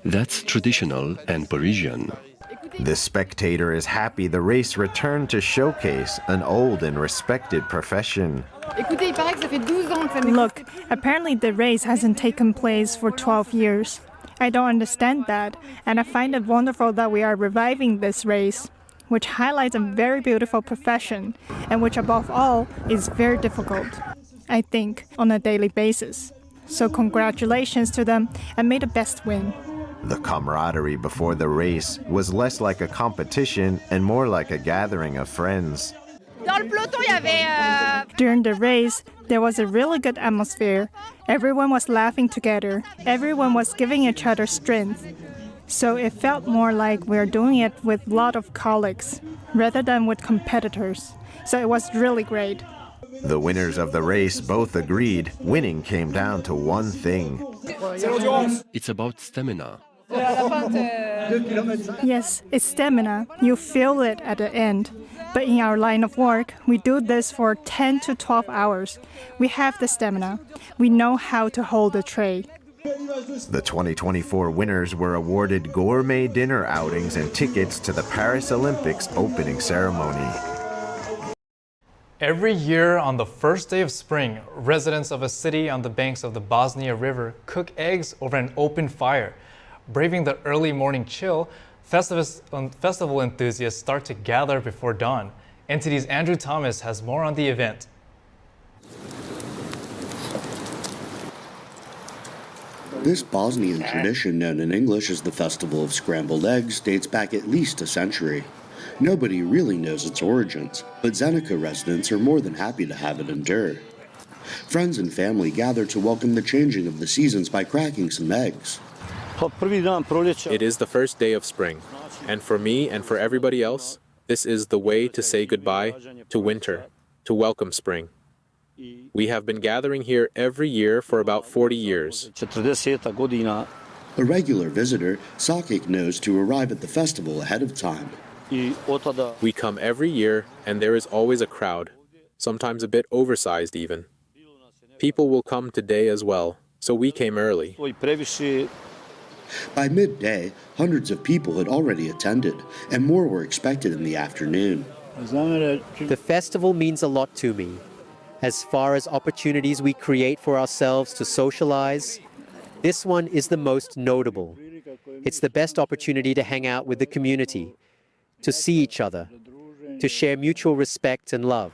That's traditional and Parisian. The spectator is happy the race returned to showcase an old and respected profession. Look, apparently the race hasn't taken place for 12 years. I don't understand that, and I find it wonderful that we are reviving this race, which highlights a very beautiful profession, and which above all is very difficult, I think, on a daily basis. So congratulations to them, and may the best win. The camaraderie before the race was less like a competition and more like a gathering of friends. During the race, there was a really good atmosphere. Everyone was laughing together. Everyone was giving each other strength. So it felt more like we're doing it with a lot of colleagues rather than with competitors. So it was really great. The winners of the race both agreed winning came down to one thing. It's about stamina. Yes, it's stamina. You feel it at the end. But in our line of work, we do this for 10 to 12 hours. We have the stamina. We know how to hold the tray. The 2024 winners were awarded gourmet dinner outings and tickets to the Paris Olympics opening ceremony. Every year on the first day of spring, residents of a city on the banks of the Bosnian River cook eggs over an open fire. Braving the early morning chill, festival enthusiasts start to gather before dawn. NTD's Andrew Thomas has more on the event. This Bosnian tradition, known in English as the Festival of Scrambled Eggs, dates back at least a century. Nobody really knows its origins, but Zenica residents are more than happy to have it endure. Friends and family gather to welcome the changing of the seasons by cracking some eggs. It is the first day of spring, and for me and for everybody else, this is the way to say goodbye to winter, to welcome spring. We have been gathering here every year for about 40 years. A regular visitor, Sakik knows to arrive at the festival ahead of time. We come every year, and there is always a crowd, sometimes a bit oversized even. People will come today as well, so we came early. By midday, hundreds of people had already attended, and more were expected in the afternoon. The festival means a lot to me, as far as opportunities we create for ourselves to socialize, This one is the most notable. It's the best opportunity to hang out with the community, to see each other, to share mutual respect and love.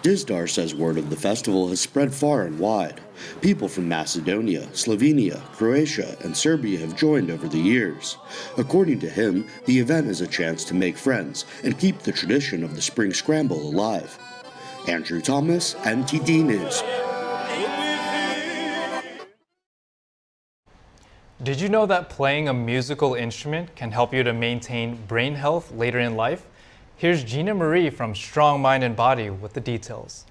Dizdar says word of the festival has spread far and wide. People from Macedonia, Slovenia, Croatia, and Serbia have joined over the years. According to him, the event is a chance to make friends and keep the tradition of the Spring Scramble alive. Andrew Thomas, NTD News. Did you know that playing a musical instrument can help you to maintain brain health later in life? Here's Gina Marie from Strong Mind and Body with the details.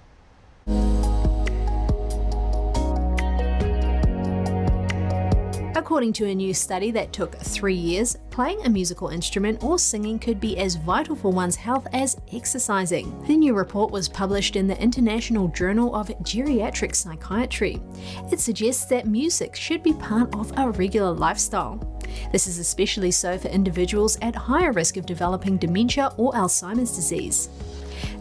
According to a new study that took 3 years, playing a musical instrument or singing could be as vital for one's health as exercising. The new report was published in the International Journal of Geriatric Psychiatry. It suggests that music should be part of a regular lifestyle. This is especially so for individuals at higher risk of developing dementia or Alzheimer's disease.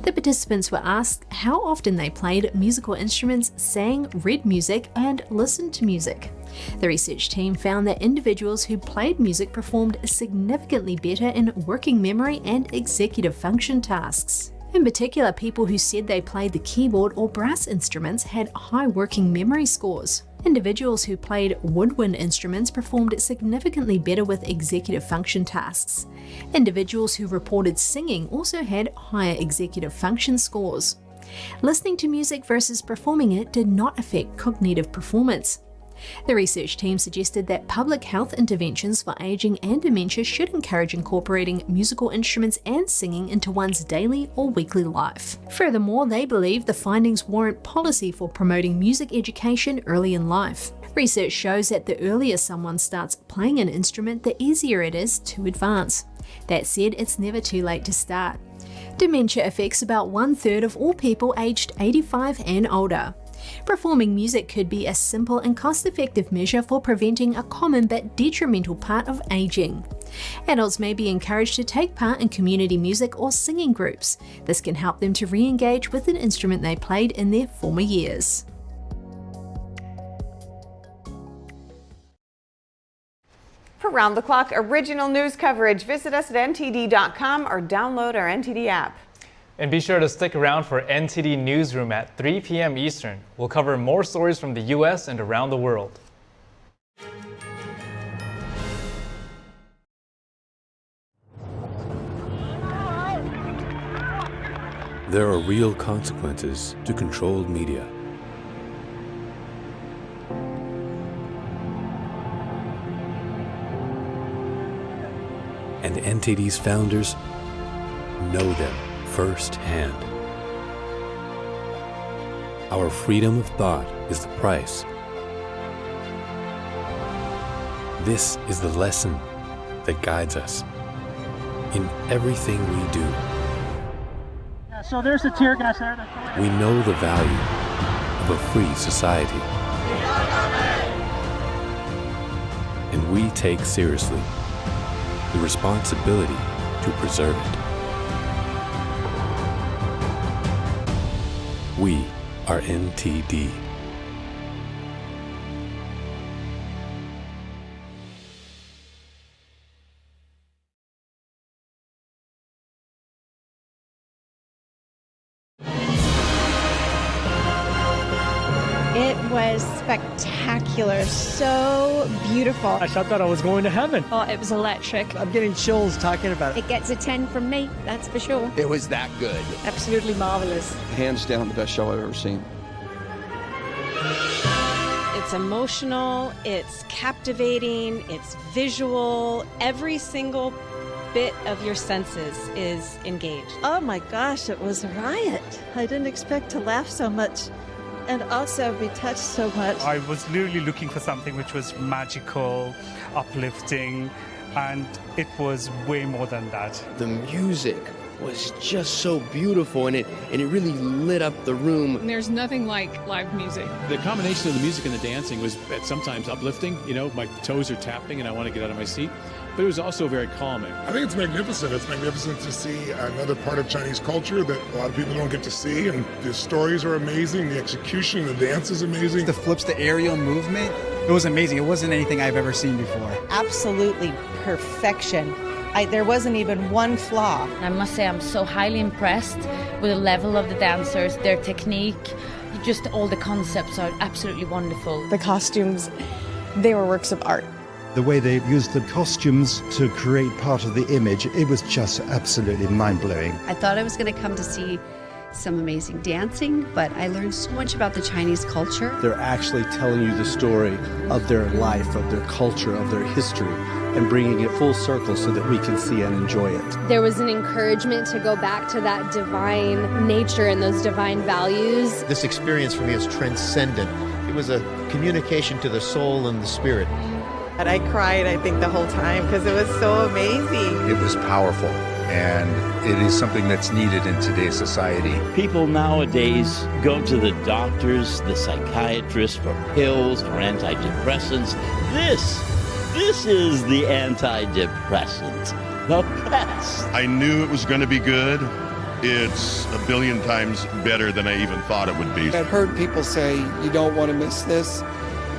The participants were asked how often they played musical instruments, sang, read music, and listened to music. The research team found that individuals who played music performed significantly better in working memory and executive function tasks. In particular, people who said they played the keyboard or brass instruments had high working memory scores. Individuals who played woodwind instruments performed significantly better with executive function tasks. Individuals who reported singing also had higher executive function scores. Listening to music versus performing it did not affect cognitive performance. The research team suggested that public health interventions for aging and dementia should encourage incorporating musical instruments and singing into one's daily or weekly life. Furthermore, they believe the findings warrant policy for promoting music education early in life. Research shows that the earlier someone starts playing an instrument, the easier it is to advance. That said, it's never too late to start. Dementia affects about 1/3 of all people aged 85 and older. Performing music could be a simple and cost-effective measure for preventing a common but detrimental part of aging. Adults may be encouraged to take part in community music or singing groups. This can help them to re-engage with an instrument they played in their former years. For round-the-clock original news coverage, visit us at ntd.com or download our NTD app. And be sure to stick around for NTD Newsroom at 3 p.m. Eastern. We'll cover more stories from the U.S. and around the world. There are real consequences to controlled media. And NTD's founders know them firsthand. Our freedom of thought is the price. This is the lesson that guides us in everything we do. Yeah, so there's the tear gas there. We know the value of a free society. And we take seriously the responsibility to preserve it. We are NTD. It was spectacular, so beautiful. I thought I was going to heaven. Oh, it was electric. I'm getting chills talking about it. It gets a 10 from me, that's for sure. It was that good. Absolutely marvelous. Hands down the best show I've ever seen. It's emotional, it's captivating, it's visual. Every single bit of your senses is engaged. Oh my gosh, it was a riot. I didn't expect to laugh so much and also be touched so much. I was literally looking for something which was magical, uplifting, and it was way more than that. The music was just so beautiful, and it really lit up the room. There's nothing like live music. The combination of the music and the dancing was sometimes uplifting. You know, my toes are tapping and I want to get out of my seat. But it was also very calming. I think it's magnificent. It's magnificent to see another part of Chinese culture that a lot of people don't get to see. And the stories are amazing. The execution, the dance is amazing. The flips, the aerial movement, it was amazing. It wasn't anything I've ever seen before. Absolutely perfection. There wasn't even one flaw. I must say I'm so highly impressed with the level of the dancers, their technique, just all the concepts are absolutely wonderful. The costumes, they were works of art. The way they used the costumes to create part of the image, it was just absolutely mind-blowing. I thought I was going to come to see some amazing dancing, but I learned so much about the Chinese culture. They're actually telling you the story of their life, of their culture, of their history, and bringing it full circle so that we can see and enjoy it. There was an encouragement to go back to that divine nature and those divine values. This experience for me is transcendent. It was a communication to the soul and the spirit. And I cried, I think, the whole time because it was so amazing. It was powerful, and it is something that's needed in today's society. People nowadays go to the doctors, the psychiatrists for pills, for antidepressants. This is the antidepressant, the best. I knew it was going to be good. It's a billion times better than I even thought it would be. I've heard people say, you don't want to miss this,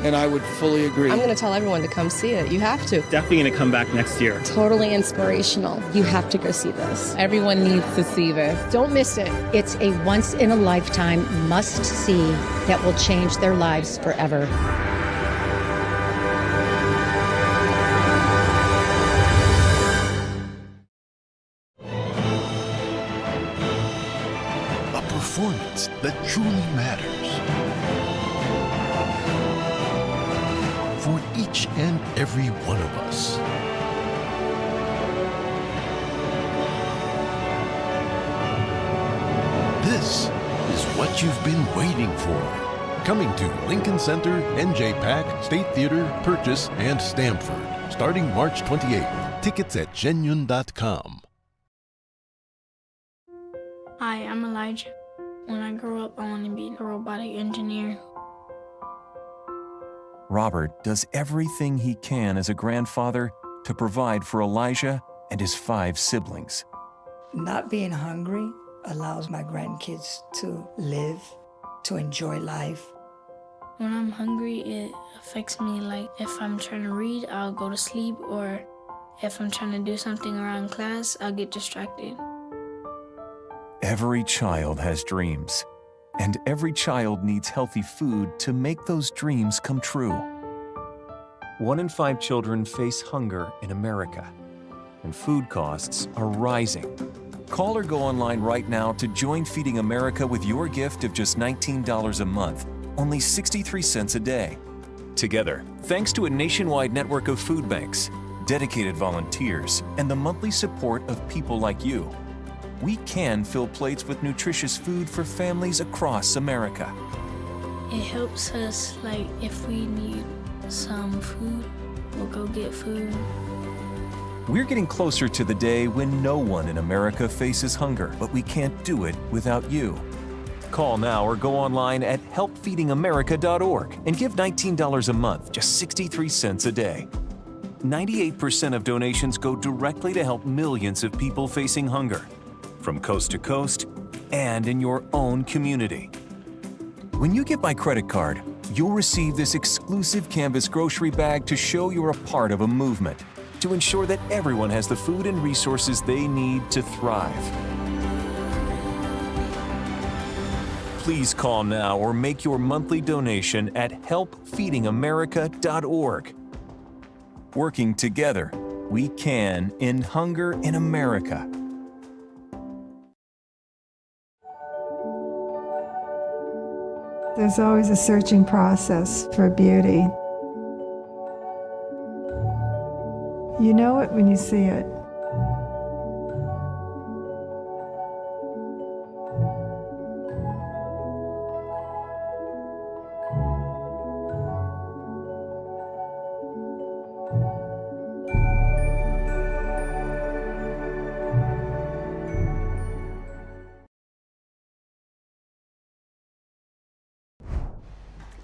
and I would fully agree. I'm going to tell everyone to come see it. You have to. Definitely going to come back next year. Totally inspirational. You have to go see this. Everyone needs to see this. Don't miss it. It's a once-in-a-lifetime must-see that will change their lives forever. A performance that truly matters. For each and every one of us. This is what you've been waiting for. Coming to Lincoln Center, NJ-PAC, State Theater, Purchase, and Stamford. Starting March 28th. Tickets at genuine.com. Hi, I'm Elijah. When I grow up, I want to be a robotic engineer. Robert does everything he can as a grandfather to provide for Elijah and his 5 siblings. Not being hungry allows my grandkids to live, to enjoy life. When I'm hungry, it affects me. Like if I'm trying to read, I'll go to sleep, or if I'm trying to do something around class, I'll get distracted. Every child has dreams, and every child needs healthy food to make those dreams come true. 1 in 5 children face hunger in America, and food costs are rising. Call or go online right now to join Feeding America with your gift of just $19 a month, only 63 cents a day. Together, thanks to a nationwide network of food banks, dedicated volunteers, and the monthly support of people like you, we can fill plates with nutritious food for families across America. It helps us, like if we need some food, we'll go get food. We're getting closer to the day when no one in America faces hunger, but we can't do it without you. Call now or go online at helpfeedingamerica.org and give $19 a month, just 63 cents a day. 98% of donations go directly to help millions of people facing hunger, from coast to coast and in your own community. When you give by credit card, you'll receive this exclusive canvas grocery bag to show you're a part of a movement, to ensure that everyone has the food and resources they need to thrive. Please call now or make your monthly donation at helpfeedingamerica.org. Working together, we can end hunger in America. There's always a searching process for beauty. You know it when you see it.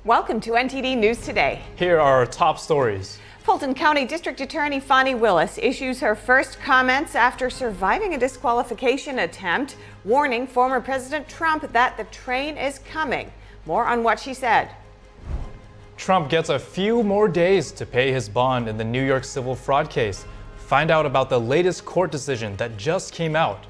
Welcome to NTD News Today. Here are our top stories. Fulton County District Attorney Fani Willis issues her first comments after surviving a disqualification attempt, warning former President Trump that the train is coming. More on what she said. Trump gets a few more days to pay his bond in the New York civil fraud case. Find out about the latest court decision that just came out.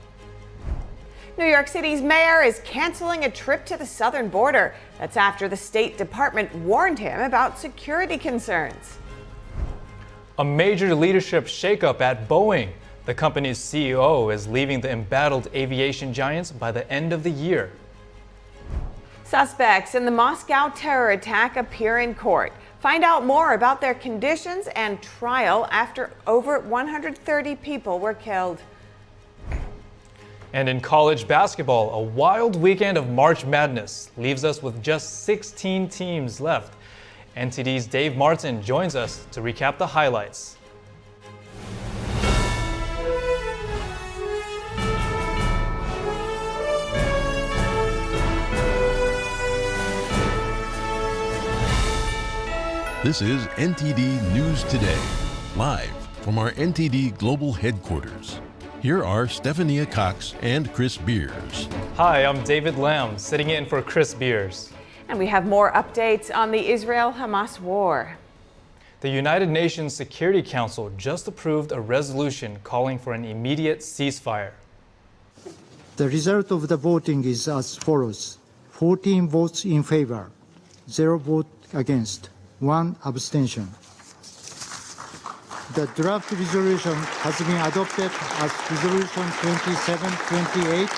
New York City's mayor is canceling a trip to the southern border. That's after the State Department warned him about security concerns. A major leadership shakeup at Boeing. The company's CEO is leaving the embattled aviation giants by the end of the year. Suspects in the Moscow terror attack appear in court. Find out more about their conditions and trial after over 130 people were killed. And in college basketball, a wild weekend of March Madness leaves us with just 16 teams left. NTD's Dave Martin joins us to recap the highlights. This is NTD News Today, live from our NTD Global Headquarters. Here are Stephania Cox and Chris Beers. Hi, I'm David Lamb, sitting in for Chris Beers. And we have more updates on the Israel-Hamas war. The United Nations Security Council just approved a resolution calling for an immediate ceasefire. The result of the voting is as follows: 14 votes in favor, 0 vote against, 1 abstention. The draft resolution has been adopted as Resolution 2728.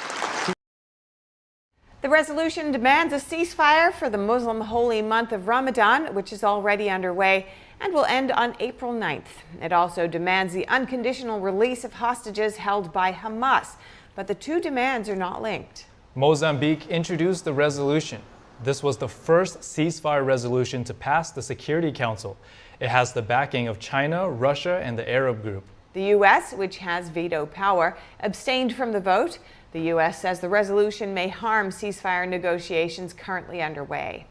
The resolution demands a ceasefire for the Muslim holy month of Ramadan, which is already underway and will end on April 9th. It also demands the unconditional release of hostages held by Hamas, but the two demands are not linked. Mozambique introduced the resolution. This was the first ceasefire resolution to pass the Security Council. It has the backing of China, Russia, and the Arab group. The U.S., which has veto power, abstained from the vote. The U.S. says the resolution may harm ceasefire negotiations currently underway.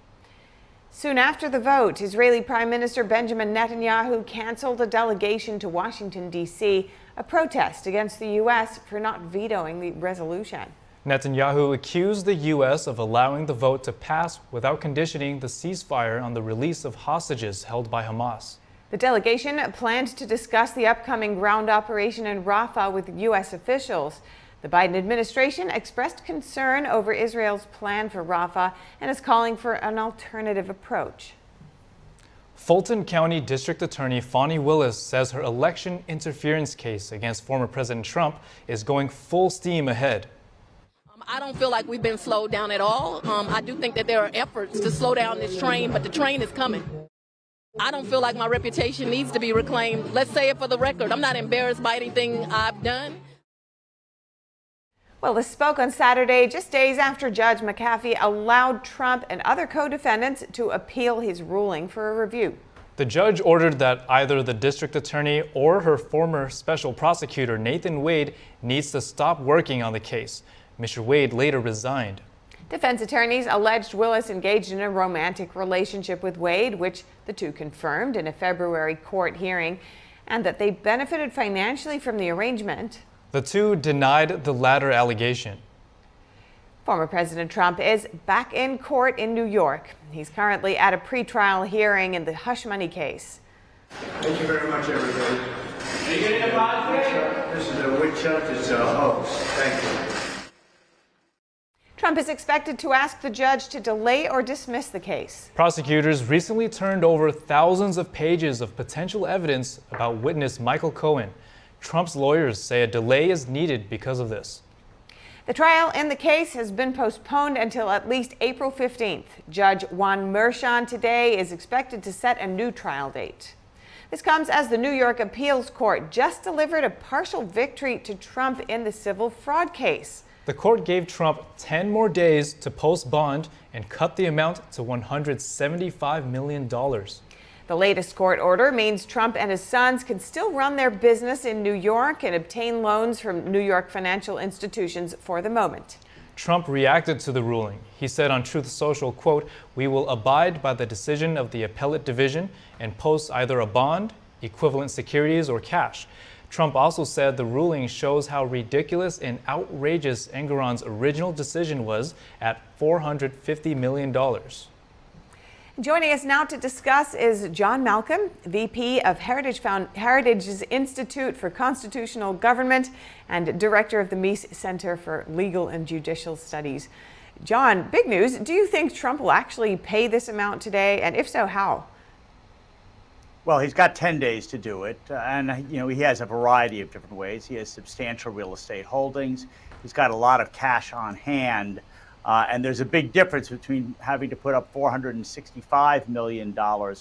Soon after the vote, Israeli Prime Minister Benjamin Netanyahu canceled a delegation to Washington, D.C., a protest against the U.S. for not vetoing the resolution. Netanyahu accused the U.S. of allowing the vote to pass without conditioning the ceasefire on the release of hostages held by Hamas. The delegation planned to discuss the upcoming ground operation in Rafah with U.S. officials. The Biden administration expressed concern over Israel's plan for Rafah and is calling for an alternative approach. Fulton County District Attorney Fani Willis says her election interference case against former President Trump is going full steam ahead. I don't feel like we've been slowed down at all. I do think that there are efforts to slow down this train, but the train is coming. I don't feel like my reputation needs to be reclaimed. Let's say it for the record. I'm not embarrassed by anything I've done. Willis spoke on Saturday, just days after Judge McCarthy allowed Trump and other co-defendants to appeal his ruling for a review. The judge ordered that either the district attorney or her former special prosecutor, Nathan Wade, needs to stop working on the case. Mr. Wade later resigned. Defense attorneys alleged Willis engaged in a romantic relationship with Wade, which the two confirmed in a February court hearing, and that they benefited financially from the arrangement. The two denied the latter allegation. Former President Trump is back in court in New York. He's currently at a pretrial hearing in the hush money case. Thank you very much, everybody. Are you getting a podcast? This is a witch hunt. It's a hoax. Thank you. Trump is expected to ask the judge to delay or dismiss the case. Prosecutors recently turned over thousands of pages of potential evidence about witness Michael Cohen. Trump's lawyers say a delay is needed because of this. The trial in the case has been postponed until at least April 15th. Judge Juan Merchan today is expected to set a new trial date. This comes as the New York Appeals Court just delivered a partial victory to Trump in the civil fraud case. The court gave Trump 10 more days to post bond and cut the amount to $175 million. The latest court order means Trump and his sons can still run their business in New York and obtain loans from New York financial institutions for the moment. Trump reacted to the ruling. He said on Truth Social, quote, "We will abide by the decision of the appellate division and post either a bond, equivalent securities, or cash." Trump also said the ruling shows how ridiculous and outrageous Engoron's original decision was at $450 million. Joining us now to discuss is John Malcolm, VP of Heritage's Institute for Constitutional Government and Director of the Meese Center for Legal and Judicial Studies. John, big news. Do you think Trump will actually pay this amount today? And if so, how? Well, he's got 10 days to do it. And, he has a variety of different ways. He has substantial real estate holdings. He's got a lot of cash on hand. And there's a big difference between having to put up $465 million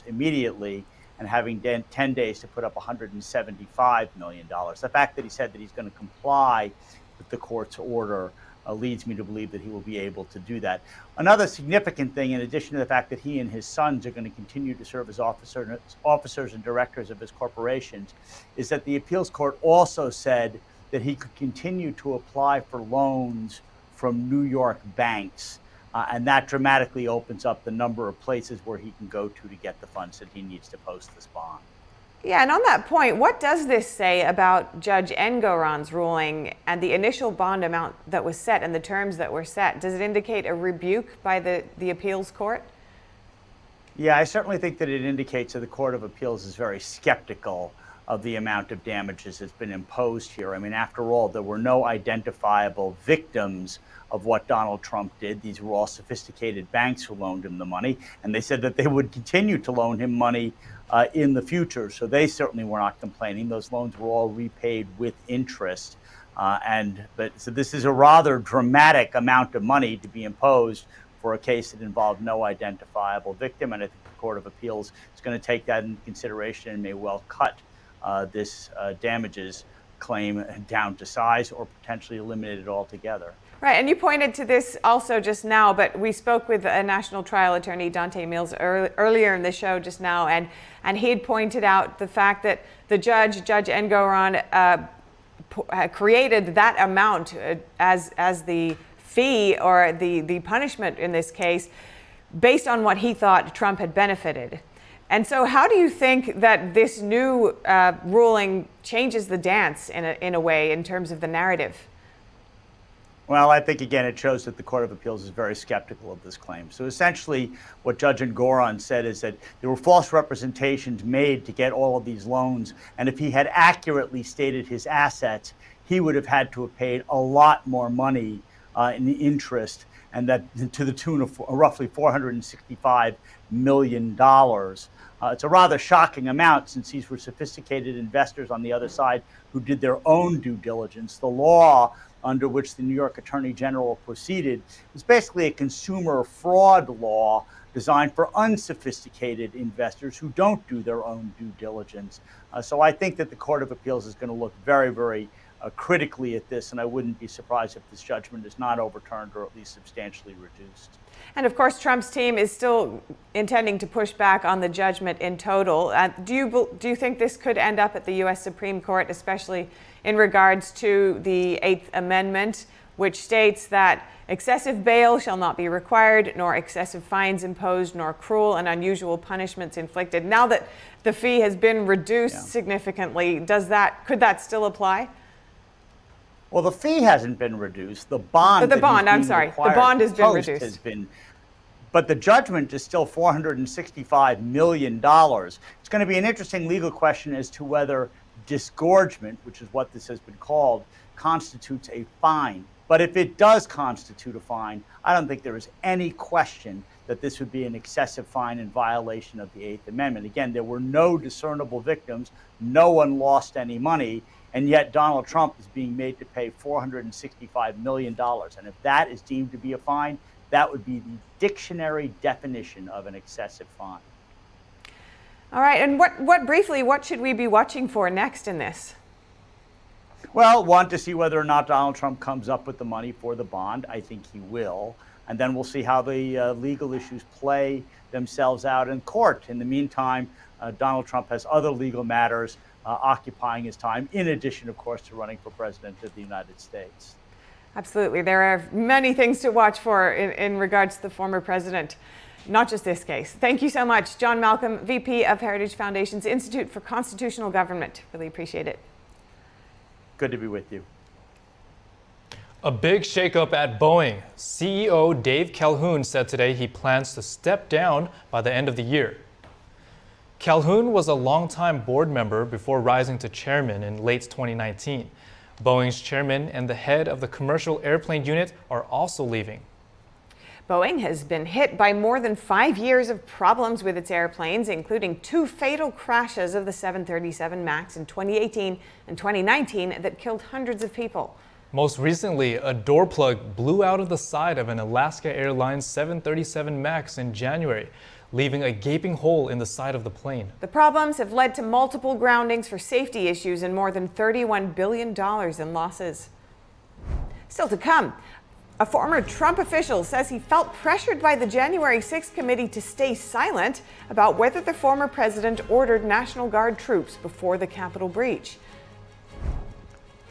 immediately and having 10 days to put up $175 million. The fact that he said that he's going to comply with the court's order leads me to believe that he will be able to do that. Another significant thing, in addition to the fact that he and his sons are going to continue to serve as officers and directors of his corporations, is that the appeals court also said that he could continue to apply for loans from New York banks, and that dramatically opens up the number of places where he can go to get the funds that he needs to post this bond. Yeah, and on that point, what does this say about Judge Engoron's ruling and the initial bond amount that was set and the terms that were set? Does it indicate a rebuke by the appeals court? Yeah, I certainly think that it indicates that the Court of Appeals is very skeptical of the amount of damages that's been imposed here. I mean, after all, there were no identifiable victims of what Donald Trump did. These were all sophisticated banks who loaned him the money, and they said that they would continue to loan him money in the future. So they certainly were not complaining. Those loans were all repaid with interest. So this is a rather dramatic amount of money to be imposed for a case that involved no identifiable victim. And I think the Court of Appeals is going to take that into consideration and may well cut this damages claim down to size or potentially eliminate it altogether. Right, and you pointed to this also just now, but we spoke with a national trial attorney, Dante Mills, earlier in the show just now, and he had pointed out the fact that the Judge Engoron, created that amount as the fee or the punishment in this case based on what he thought Trump had benefited. And so how do you think that this new ruling changes the dance in a way in terms of the narrative? Well, I think, again, it shows that the Court of Appeals is very skeptical of this claim. So essentially what Judge Engoron said is that there were false representations made to get all of these loans. And if he had accurately stated his assets, he would have had to have paid a lot more money in interest, and that to the tune of roughly $465 million. It's a rather shocking amount since these were sophisticated investors on the other side who did their own due diligence. The law under which the New York Attorney General proceeded was basically a consumer fraud law designed for unsophisticated investors who don't do their own due diligence. So I think that the Court of Appeals is going to look very, very critically at this, and I wouldn't be surprised if this judgment is not overturned or at least substantially reduced. And of course, Trump's team is still intending to push back on the judgment in total. Do you think this could end up at the U.S. Supreme Court, especially in regards to the Eighth Amendment, which states that excessive bail shall not be required, nor excessive fines imposed, nor cruel and unusual punishments inflicted? Now that the fee has been reduced significantly, could that still apply? Well, the fee hasn't been reduced. The bond. The bond has been reduced. But the judgment is still $465 million. It's going to be an interesting legal question as to whether disgorgement, which is what this has been called, constitutes a fine. But if it does constitute a fine, I don't think there is any question that this would be an excessive fine in violation of the Eighth Amendment. Again, there were no discernible victims. No one lost any money. And yet Donald Trump is being made to pay $465 million. And if that is deemed to be a fine, that would be the dictionary definition of an excessive fine. All right, and what should we be watching for next in this? Well, one, to see whether or not Donald Trump comes up with the money for the bond. I think he will. And then we'll see how the legal issues play themselves out in court. In the meantime, Donald Trump has other legal matters occupying his time, in addition, of course, to running for president of the United States. Absolutely. There are many things to watch for in regards to the former president, not just this case. Thank you so much, John Malcolm, VP of Heritage Foundation's Institute for Constitutional Government. Really appreciate it. Good to be with you. A big shakeup at Boeing. CEO Dave Calhoun said today he plans to step down by the end of the year. Calhoun was a longtime board member before rising to chairman in late 2019. Boeing's chairman and the head of the commercial airplane unit are also leaving. Boeing has been hit by more than 5 years of problems with its airplanes, including 2 fatal crashes of the 737 MAX in 2018 and 2019 that killed hundreds of people. Most recently, a door plug blew out of the side of an Alaska Airlines 737 MAX in January, leaving a gaping hole in the side of the plane. The problems have led to multiple groundings for safety issues and more than $31 billion in losses. Still to come, a former Trump official says he felt pressured by the January 6th committee to stay silent about whether the former president ordered National Guard troops before the Capitol breach.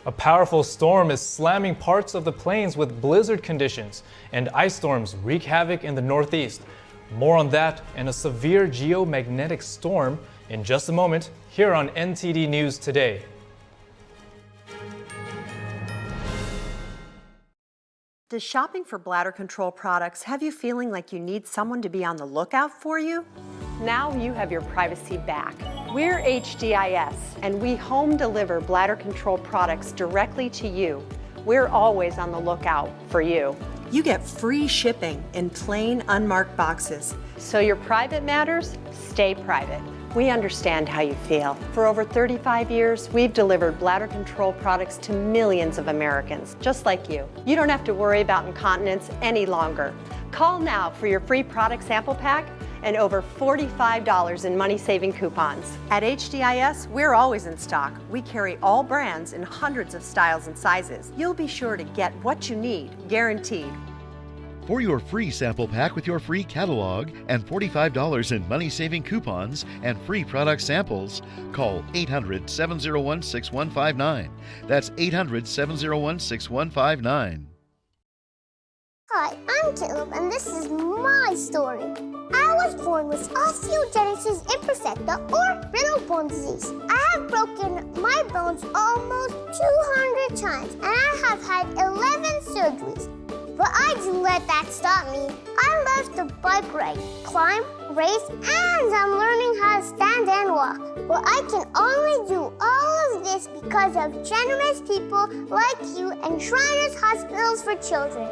A powerful storm is slamming parts of the plains with blizzard conditions, and ice storms wreak havoc in the Northeast. More on that and a severe geomagnetic storm in just a moment here on NTD News Today. Does shopping for bladder control products have you feeling like you need someone to be on the lookout for you? Now you have your privacy back. We're HDIS, and we home deliver bladder control products directly to you. We're always on the lookout for you. You get free shipping in plain, unmarked boxes. So your private matters, stay private. We understand how you feel. For over 35 years, we've delivered bladder control products to millions of Americans, just like you. You don't have to worry about incontinence any longer. Call now for your free product sample pack and over $45 in money-saving coupons. At HDIS, we're always in stock. We carry all brands in hundreds of styles and sizes. You'll be sure to get what you need, guaranteed. For your free sample pack with your free catalog and $45 in money-saving coupons and free product samples, call 800-701-6159. That's 800-701-6159. Hi, I'm Caleb, and this is my story. I was born with osteogenesis imperfecta or brittle bone disease. I have broken my bones almost 200 times, and I have had 11 surgeries. But I didn't let that stop me. I love to bike ride, climb, race, and I'm learning how to stand and walk. But I can only do all of this because of generous people like you and Shriners Hospitals for Children.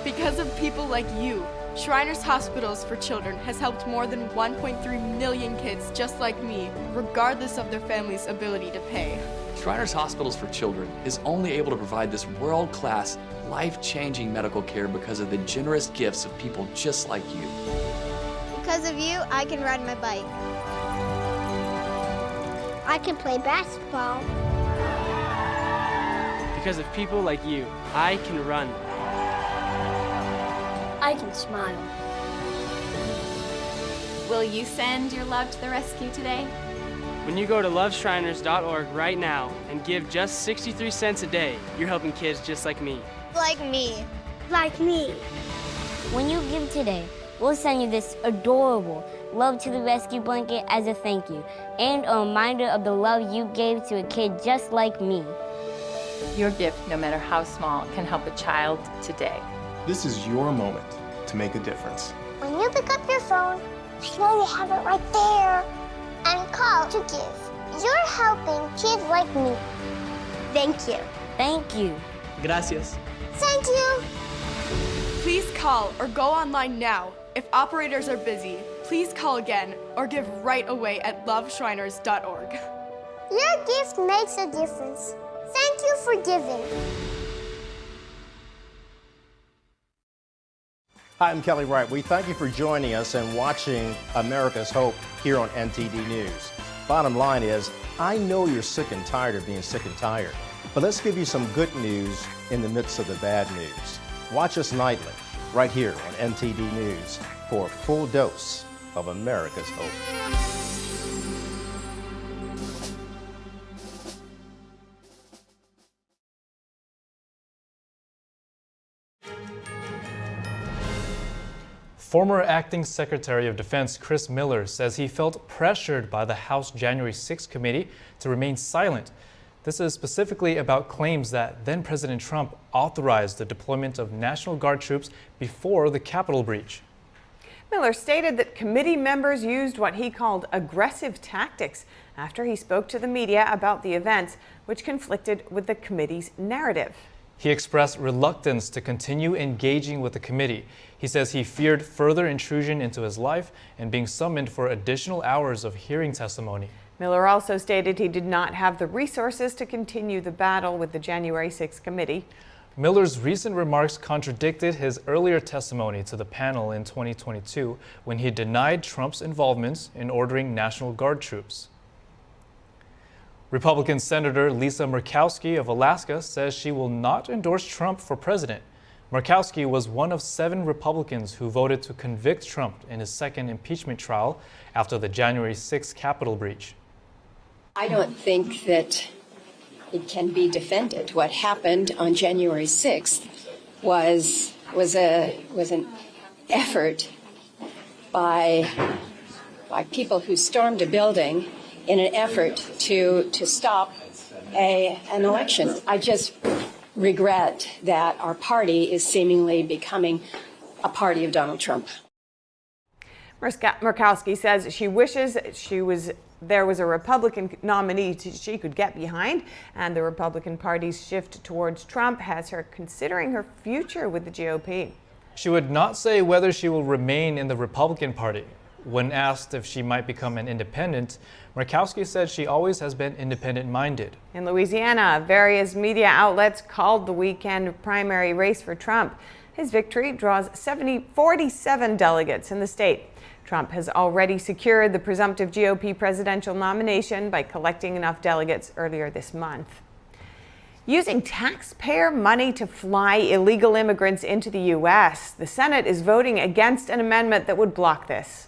Because of people like you, Shriners Hospitals for Children has helped more than 1.3 million kids just like me, regardless of their family's ability to pay. Shriners Hospitals for Children is only able to provide this world-class, life-changing medical care because of the generous gifts of people just like you. Because of you, I can ride my bike. I can play basketball. Because of people like you, I can run. I can smile. Will you send your love to the rescue today? When you go to loveshriners.org right now and give just 63 cents a day, you're helping kids just like me. Like me. Like me. When you give today, we'll send you this adorable Love to the Rescue blanket as a thank you and a reminder of the love you gave to a kid just like me. Your gift, no matter how small, can help a child today. This is your moment to make a difference. When you pick up your phone, I know you have it right there, and call to give. You're helping kids like me. Thank you. Thank you. Gracias. Thank you. Please call or go online now. If operators are busy, please call again or give right away at loveshriners.org. Your gift makes a difference. Thank you for giving. Hi, I'm Kelly Wright. We thank you for joining us and watching America's Hope here on NTD News. Bottom line is, I know you're sick and tired of being sick and tired, but let's give you some good news in the midst of the bad news. Watch us nightly, right here on NTD News, for a full dose of America's Hope. Former Acting Secretary of Defense Chris Miller says he felt pressured by the House January 6 committee to remain silent. This is specifically about claims that then-President Trump authorized the deployment of National Guard troops before the Capitol breach. Miller stated that committee members used what he called aggressive tactics after he spoke to the media about the events, which conflicted with the committee's narrative. He expressed reluctance to continue engaging with the committee. He says he feared further intrusion into his life and being summoned for additional hours of hearing testimony. Miller also stated he did not have the resources to continue the battle with the January 6 committee. Miller's recent remarks contradicted his earlier testimony to the panel in 2022 when he denied Trump's involvement in ordering National Guard troops. Republican Senator Lisa Murkowski of Alaska says she will not endorse Trump for president. Murkowski was one of 7 Republicans who voted to convict Trump in his second impeachment trial after the January 6 Capitol breach. I don't think that it can be defended. What happened on January 6th was an effort by people who stormed a building in an effort to stop an election. I just regret that our party is seemingly becoming a party of Donald Trump. Murkowski says she wishes there was a Republican nominee she could get behind, and the Republican Party's shift towards Trump has her considering her future with the GOP. She would not say whether she will remain in the Republican Party. When asked if she might become an independent, Murkowski said she always has been independent-minded. In Louisiana, various media outlets called the weekend primary race for Trump. His victory draws 47 delegates in the state. Trump has already secured the presumptive GOP presidential nomination by collecting enough delegates earlier this month. Using taxpayer money to fly illegal immigrants into the U.S., the Senate is voting against an amendment that would block this.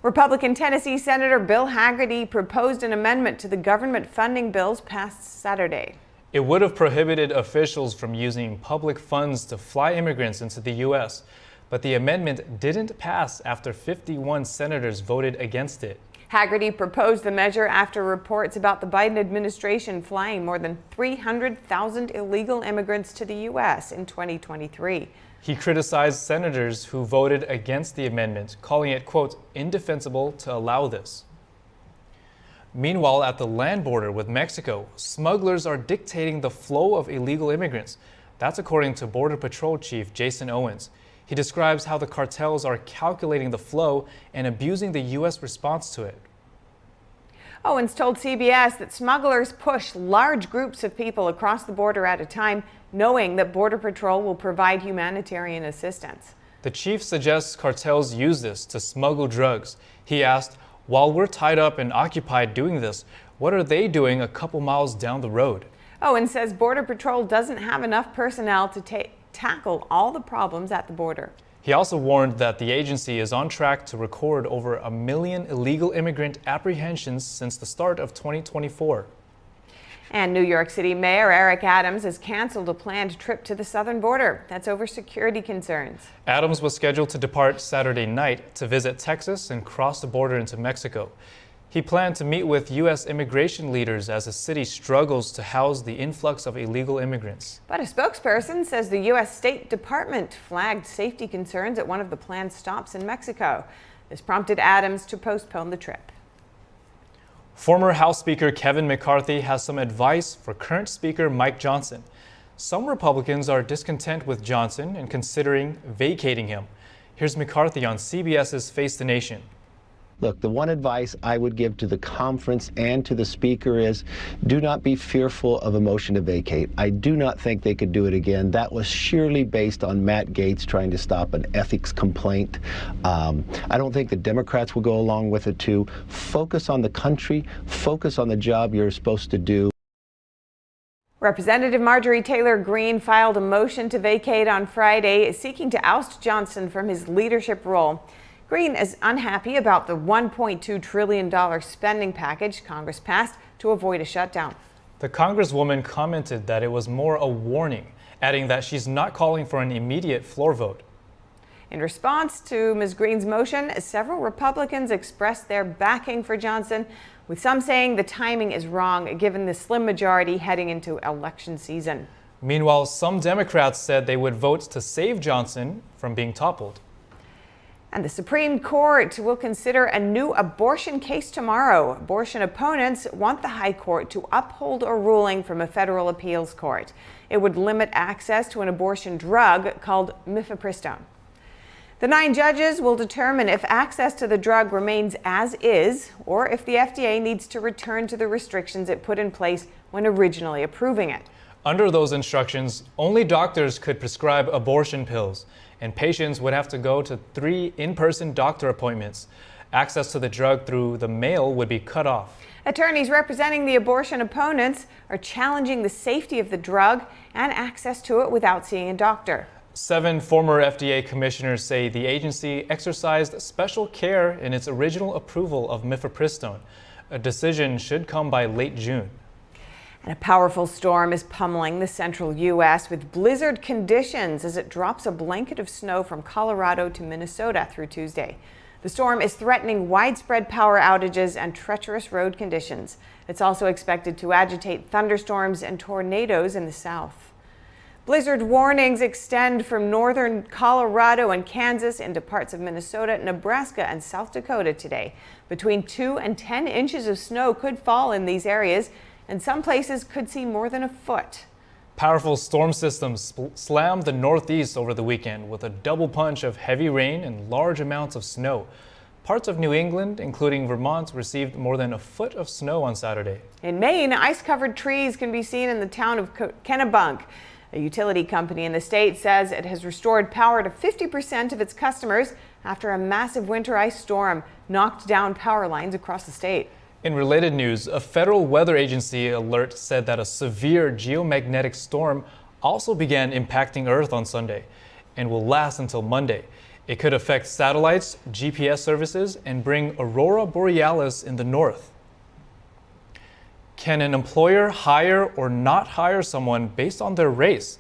Republican Tennessee Senator Bill Hagerty proposed an amendment to the government funding bills passed Saturday. It would have prohibited officials from using public funds to fly immigrants into the U.S., but the amendment didn't pass after 51 senators voted against it. Hagerty proposed the measure after reports about the Biden administration flying more than 300,000 illegal immigrants to the U.S. in 2023. He criticized senators who voted against the amendment, calling it, quote, indefensible to allow this. Meanwhile, at the land border with Mexico, smugglers are dictating the flow of illegal immigrants. That's according to Border Patrol Chief Jason Owens. He describes how the cartels are calculating the flow and abusing the U.S. response to it. Owens told CBS that smugglers push large groups of people across the border at a time, knowing that Border Patrol will provide humanitarian assistance. The chief suggests cartels use this to smuggle drugs. He asked, while we're tied up and occupied doing this, what are they doing a couple miles down the road? Owens says Border Patrol doesn't have enough personnel to tackle all the problems at the border. He also warned that the agency is on track to record over 1 million illegal immigrant apprehensions since the start of 2024. And New York City Mayor Eric Adams has canceled a planned trip to the southern border. That's over security concerns. Adams was scheduled to depart Saturday night to visit Texas and cross the border into Mexico. He planned to meet with U.S. immigration leaders as the city struggles to house the influx of illegal immigrants. But a spokesperson says the U.S. State Department flagged safety concerns at one of the planned stops in Mexico. This prompted Adams to postpone the trip. Former House Speaker Kevin McCarthy has some advice for current Speaker Mike Johnson. Some Republicans are discontent with Johnson and considering vacating him. Here's McCarthy on CBS's Face the Nation. Look, the one advice I would give to the conference and to the speaker is do not be fearful of a motion to vacate. I do not think they could do it again. That was sheerly based on Matt Gaetz trying to stop an ethics complaint. I don't think the Democrats will go along with it too. Focus on the country, focus on the job you're supposed to do. Representative Marjorie Taylor Greene filed a motion to vacate on Friday, seeking to oust Johnson from his leadership role. Greene is unhappy about the $1.2 trillion spending package Congress passed to avoid a shutdown. The Congresswoman commented that it was more a warning, adding that she's not calling for an immediate floor vote. In response to Ms. Greene's motion, several Republicans expressed their backing for Johnson, with some saying the timing is wrong given the slim majority heading into election season. Meanwhile, some Democrats said they would vote to save Johnson from being toppled. And the Supreme Court will consider a new abortion case tomorrow. Abortion opponents want the High Court to uphold a ruling from a federal appeals court. It would limit access to an abortion drug called mifepristone. The 9 judges will determine if access to the drug remains as is, or if the FDA needs to return to the restrictions it put in place when originally approving it. Under those instructions, only doctors could prescribe abortion pills, and patients would have to go to 3 in-person doctor appointments. Access to the drug through the mail would be cut off. Attorneys representing the abortion opponents are challenging the safety of the drug and access to it without seeing a doctor. 7 former FDA commissioners say the agency exercised special care in its original approval of mifepristone. A decision should come by late June. And a powerful storm is pummeling the central U.S. with blizzard conditions as it drops a blanket of snow from Colorado to Minnesota through Tuesday. The storm is threatening widespread power outages and treacherous road conditions. It's also expected to agitate thunderstorms and tornadoes in the south. Blizzard warnings extend from northern Colorado and Kansas into parts of Minnesota, Nebraska, and South Dakota today. Between 2 and 10 inches of snow could fall in these areas, and some places could see more than a foot. Powerful storm systems slammed the Northeast over the weekend with a double punch of heavy rain and large amounts of snow. Parts of New England, including Vermont, received more than a foot of snow on Saturday. In Maine, ice-covered trees can be seen in the town of Kennebunk. A utility company in the state says it has restored power to 50% of its customers after a massive winter ice storm knocked down power lines across the state. In related news, a federal weather agency alert said that a severe geomagnetic storm also began impacting Earth on Sunday and will last until Monday. It could affect satellites, GPS services, and bring aurora borealis in the north. Can an employer hire or not hire someone based on their race?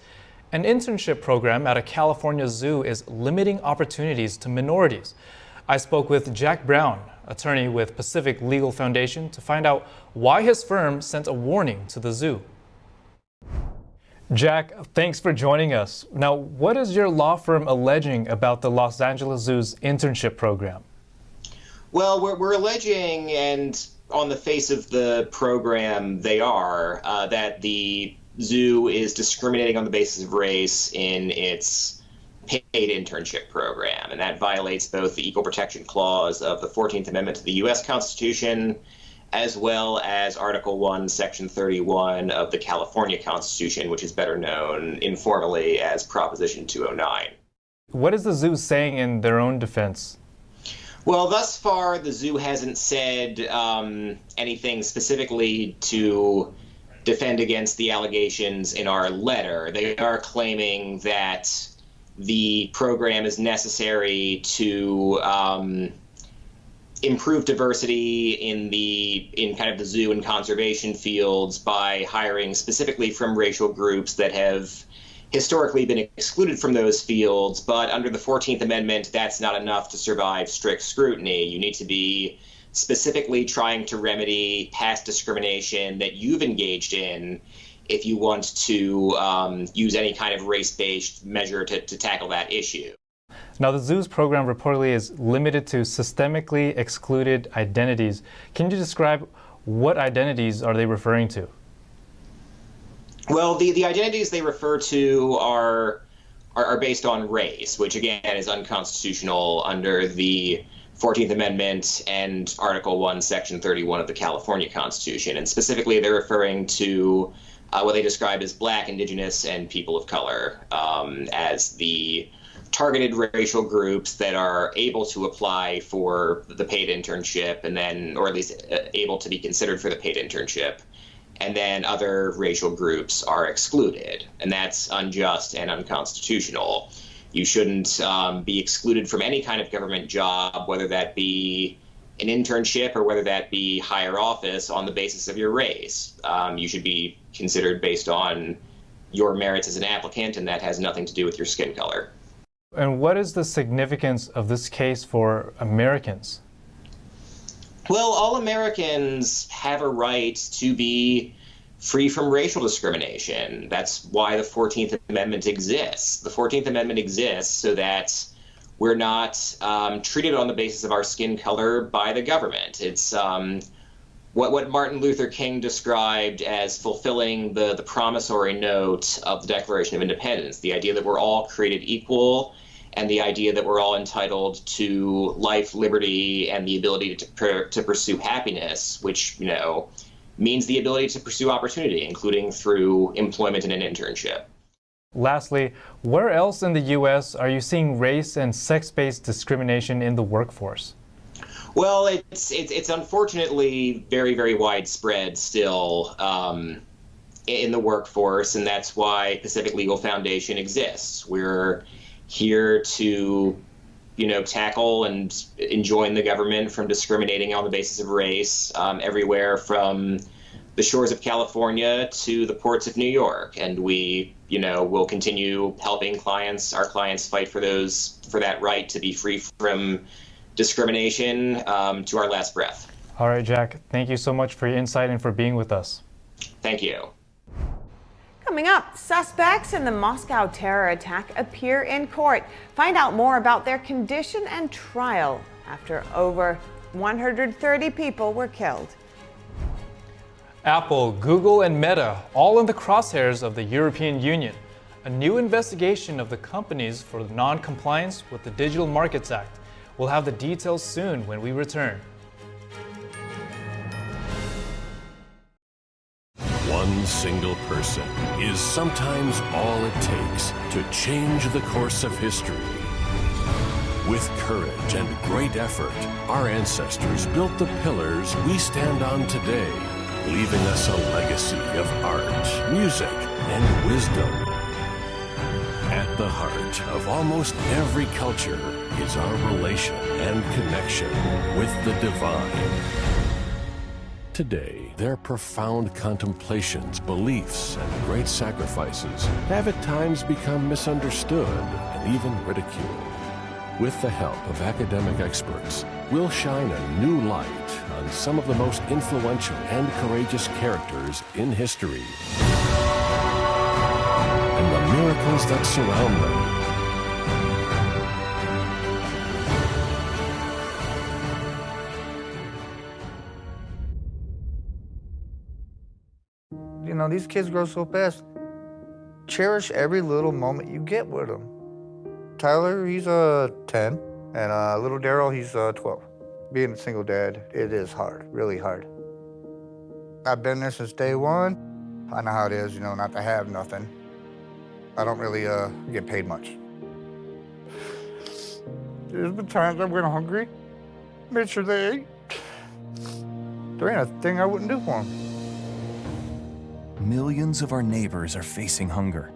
An internship program at a California zoo is limiting opportunities to minorities. I spoke with Jack Brown, attorney with Pacific Legal Foundation, to find out why his firm sent a warning to the zoo. Jack, thanks for joining us. Now, what is your law firm alleging about the Los Angeles Zoo's internship program? Well, we're alleging, and on the face of the program, they are, that the zoo is discriminating on the basis of race in its paid internship program, and that violates both the Equal Protection Clause of the 14th Amendment to the U.S. Constitution, as well as Article 1, Section 31 of the California Constitution, which is better known informally as Proposition 209. What is the zoo saying in their own defense? Well, thus far, the zoo hasn't said anything specifically to defend against the allegations in our letter. They are claiming that the program is necessary to improve diversity in kind of the zoo and conservation fields by hiring specifically from racial groups that have historically been excluded from those fields. But under the 14th Amendment, that's not enough to survive strict scrutiny. You need to be specifically trying to remedy past discrimination that you've engaged in if you want to use any kind of race-based measure to tackle that issue. Now, the zoo's program reportedly is limited to systemically excluded identities. Can you describe what identities are they referring to? Well, the identities they refer to are based on race, which again is unconstitutional under the 14th Amendment and Article 1, Section 31 of the California Constitution. And specifically, they're referring to what they describe as Black, Indigenous, and people of color as the targeted racial groups that are able to apply for the paid internship, and then, or at least able to be considered for the paid internship. And then other racial groups are excluded, and that's unjust and unconstitutional. You shouldn't be excluded from any kind of government job, whether that be an internship or whether that be higher office, on the basis of your race. You should be considered based on your merits as an applicant, and that has nothing to do with your skin color. And what is the significance of this case for Americans? Well, all Americans have a right to be free from racial discrimination. That's why the 14th Amendment exists. The 14th Amendment exists so that we're not treated on the basis of our skin color by the government. It's what Martin Luther King described as fulfilling the promissory note of the Declaration of Independence, the idea that we're all created equal and the idea that we're all entitled to life, liberty, and the ability to pursue happiness, which, you know, means the ability to pursue opportunity, including through employment and an internship. Lastly, where else in the U.S. are you seeing race and sex-based discrimination in the workforce? Well, it's unfortunately very, very widespread still in the workforce, and that's why Pacific Legal Foundation exists. We're here to, you know, tackle and enjoin the government from discriminating on the basis of race everywhere from the shores of California to the ports of New York. And we, you know, will continue helping our clients fight for that right to be free from discrimination to our last breath. All right, Jack, thank you so much for your insight and for being with us. Thank you. Coming up, suspects in the Moscow terror attack appear in court. Find out more about their condition and trial after over 130 people were killed. Apple, Google, and Meta, all in the crosshairs of the European Union. A new investigation of the companies for non-compliance with the Digital Markets Act. We'll have the details soon when we return. One single person is sometimes all it takes to change the course of history. With courage and great effort, our ancestors built the pillars we stand on today, leaving us a legacy of art, music, and wisdom. At the heart of almost every culture is our relation and connection with the divine. Today, their profound contemplations, beliefs, and great sacrifices have at times become misunderstood and even ridiculed. With the help of academic experts, we'll shine a new light on some of the most influential and courageous characters in history and the miracles that surround them. You know, these kids grow so fast. Cherish every little moment you get with them. Tyler, he's 10, and little Daryl, he's 12. Being a single dad, it is hard, really hard. I've been there since day one. I know how it is, you know, not to have nothing. I don't really get paid much. There's been times I went hungry, made sure they ate. There ain't a thing I wouldn't do for them. Millions of our neighbors are facing hunger.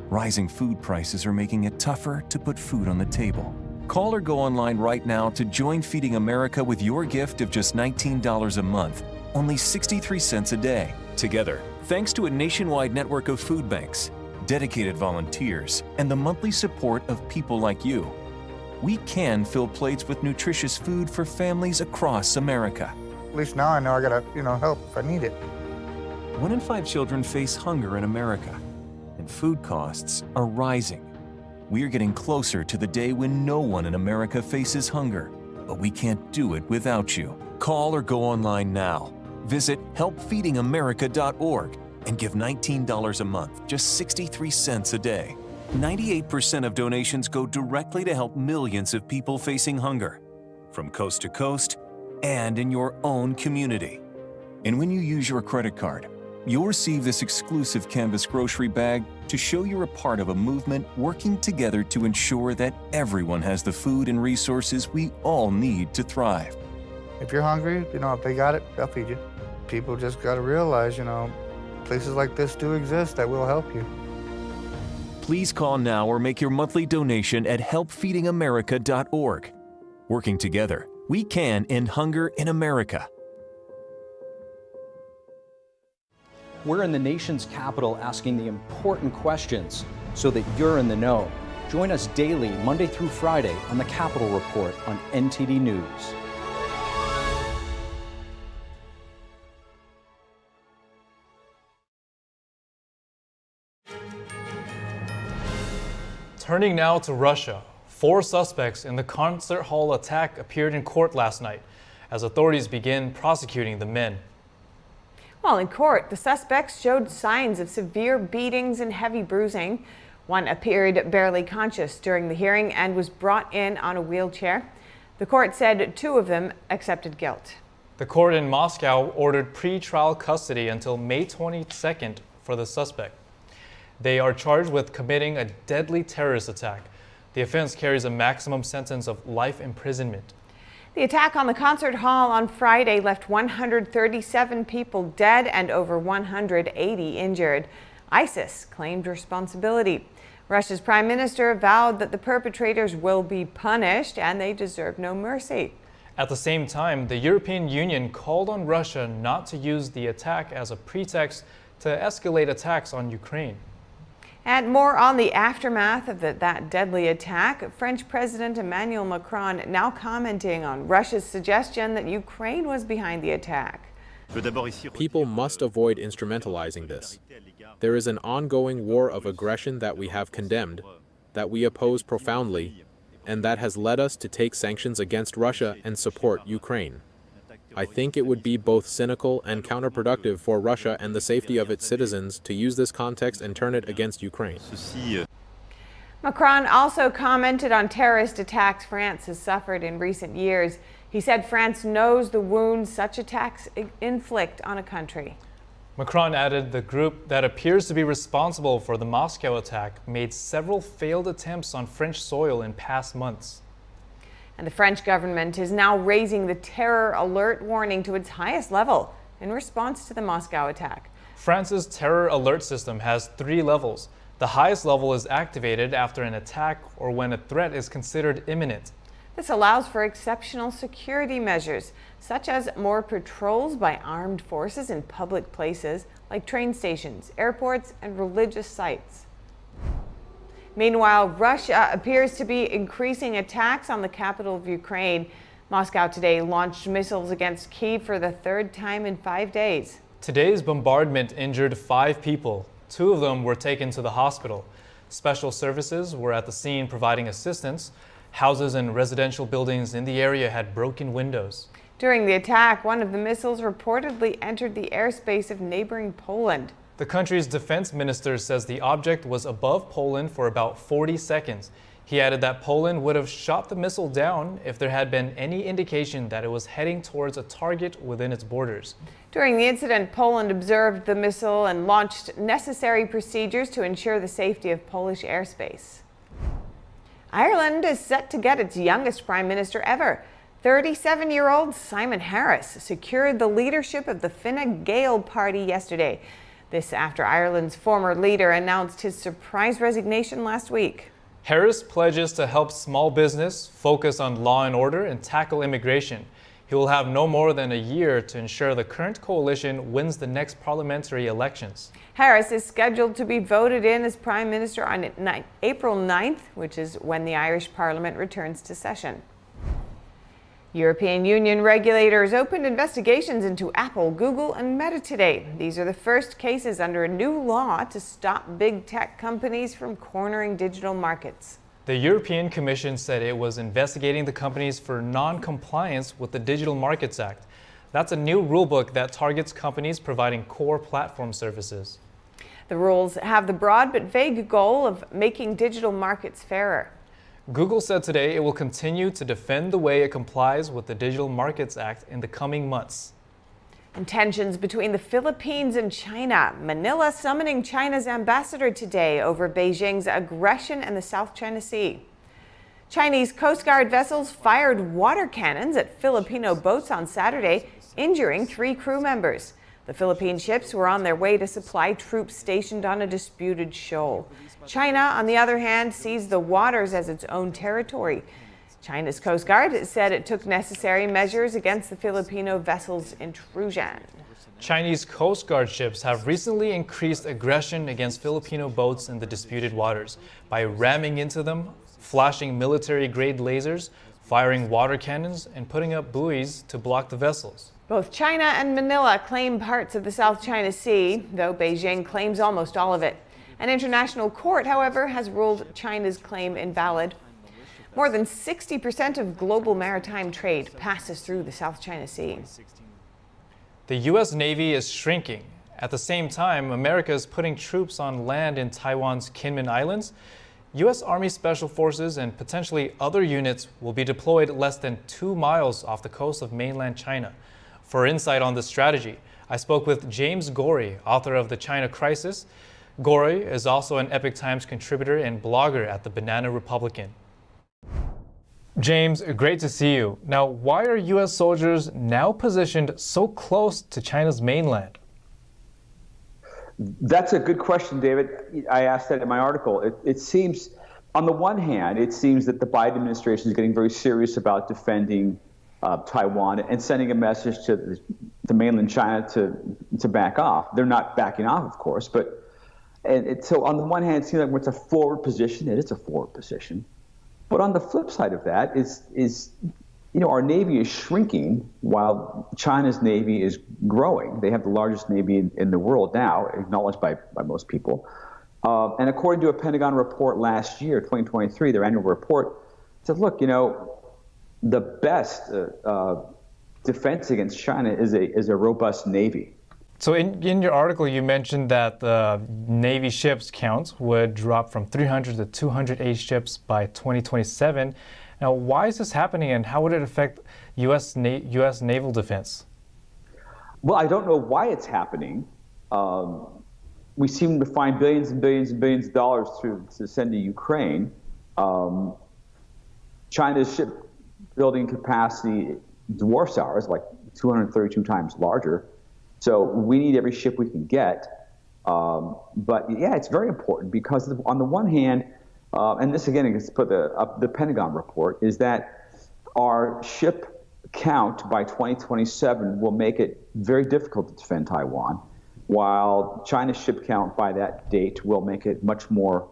Rising food prices are making it tougher to put food on the table. Call or go online right now to join Feeding America with your gift of just $19 a month, only 63 cents a day. Together, thanks to a nationwide network of food banks, dedicated volunteers, and the monthly support of people like you, we can fill plates with nutritious food for families across America. At least now I know I gotta, help if I need it. 1 in 5 children face hunger in America, and food costs are rising. We are getting closer to the day when no one in America faces hunger, but we can't do it without you. Call or go online now. Visit helpfeedingamerica.org and give $19 a month, just 63 cents a day. 98% of donations go directly to help millions of people facing hunger, from coast to coast and in your own community. And when you use your credit card, you'll receive this exclusive canvas grocery bag to show you're a part of a movement working together to ensure that everyone has the food and resources we all need to thrive. If you're hungry, if they got it, they'll feed you. People just gotta realize, places like this do exist that will help you. Please call now or make your monthly donation at helpfeedingamerica.org. Working together, we can end hunger in America. We're in the nation's capital asking the important questions so that you're in the know. Join us daily, Monday through Friday, on the Capitol Report on NTD News. Turning now to Russia. 4 suspects in the concert hall attack appeared in court last night as authorities begin prosecuting the men. While in court, the suspects showed signs of severe beatings and heavy bruising. One appeared barely conscious during the hearing and was brought in on a wheelchair. The court said 2 of them accepted guilt. The court in Moscow ordered pre-trial custody until May 22nd for the suspect. They are charged with committing a deadly terrorist attack. The offense carries a maximum sentence of life imprisonment. The attack on the concert hall on Friday left 137 people dead and over 180 injured. ISIS claimed responsibility. Russia's prime minister vowed that the perpetrators will be punished and they deserve no mercy. At the same time, the European Union called on Russia not to use the attack as a pretext to escalate attacks on Ukraine. And more on the aftermath of that deadly attack. French President Emmanuel Macron now commenting on Russia's suggestion that Ukraine was behind the attack. People must avoid instrumentalizing this. There is an ongoing war of aggression that we have condemned, that we oppose profoundly, and that has led us to take sanctions against Russia and support Ukraine. I think it would be both cynical and counterproductive for Russia and the safety of its citizens to use this context and turn it against Ukraine. Macron also commented on terrorist attacks France has suffered in recent years. He said France knows the wounds such attacks inflict on a country. Macron added the group that appears to be responsible for the Moscow attack made several failed attempts on French soil in past months. And the French government is now raising the terror alert warning to its highest level in response to the Moscow attack. France's terror alert system has 3 levels. The highest level is activated after an attack or when a threat is considered imminent. This allows for exceptional security measures, such as more patrols by armed forces in public places like train stations, airports, and religious sites. Meanwhile, Russia appears to be increasing attacks on the capital of Ukraine. Moscow today launched missiles against Kyiv for the 3rd time in 5 days. Today's bombardment injured 5 people. 2 of them were taken to the hospital. Special services were at the scene providing assistance. Houses and residential buildings in the area had broken windows. During the attack, one of the missiles reportedly entered the airspace of neighboring Poland. The country's defense minister says the object was above Poland for about 40 seconds. He added that Poland would have shot the missile down if there had been any indication that it was heading towards a target within its borders. During the incident, Poland observed the missile and launched necessary procedures to ensure the safety of Polish airspace. Ireland is set to get its youngest prime minister ever. 37-year-old Simon Harris secured the leadership of the Fine Gael party yesterday. This after Ireland's former leader announced his surprise resignation last week. Harris pledges to help small business, focus on law and order, and tackle immigration. He will have no more than a year to ensure the current coalition wins the next parliamentary elections. Harris is scheduled to be voted in as prime minister on April 9th, which is when the Irish Parliament returns to session. European Union regulators opened investigations into Apple, Google, and Meta today. These are the first cases under a new law to stop big tech companies from cornering digital markets. The European Commission said it was investigating the companies for non-compliance with the Digital Markets Act. That's a new rulebook that targets companies providing core platform services. The rules have the broad but vague goal of making digital markets fairer. Google said today it will continue to defend the way it complies with the Digital Markets Act in the coming months. And tensions between the Philippines and China. Manila summoning China's ambassador today over Beijing's aggression in the South China Sea. Chinese Coast Guard vessels fired water cannons at Filipino boats on Saturday, injuring 3 crew members. The Philippine ships were on their way to supply troops stationed on a disputed shoal. China, on the other hand, sees the waters as its own territory. China's Coast Guard said it took necessary measures against the Filipino vessel's intrusion. Chinese Coast Guard ships have recently increased aggression against Filipino boats in the disputed waters by ramming into them, flashing military-grade lasers, firing water cannons, and putting up buoys to block the vessels. Both China and Manila claim parts of the South China Sea, though Beijing claims almost all of it. An international court, however, has ruled China's claim invalid. More than 60% of global maritime trade passes through the South China Sea. The U.S. Navy is shrinking. At the same time, America is putting troops on land in Taiwan's Kinmen Islands. U.S. Army Special Forces and potentially other units will be deployed less than 2 miles off the coast of mainland China. For insight on this strategy, I spoke with James Gorey, author of The China Crisis. Gorey is also an Epoch Times contributor and blogger at the Banana Republican. James, great to see you. Now, why are U.S. soldiers now positioned so close to China's mainland? That's a good question, David. I asked that in my article. It seems, on the one hand, it seems that the Biden administration is getting very serious about defending Taiwan and sending a message to mainland China to back off. They're not backing off, of course, but so on the one hand, it seems like it's a forward position. It is a forward position. But on the flip side of that is our Navy is shrinking while China's Navy is growing. They have the largest Navy in the world now, acknowledged by most people. And according to a Pentagon report last year, 2023, their annual report said, look, the best defense against China is a robust Navy. So in your article, you mentioned that the Navy ships count would drop from 300 to 208 ships by 2027. Now, why is this happening, and how would it affect U.S. naval defense? Well, I don't know why it's happening. We seem to find billions and billions and billions of dollars to send to Ukraine. China's shipbuilding capacity dwarfs ours, like 232 times larger. So we need every ship we can get. But yeah, it's very important because on the one hand, and this again is put the Pentagon report, is that our ship count by 2027 will make it very difficult to defend Taiwan, while China's ship count by that date will make it much more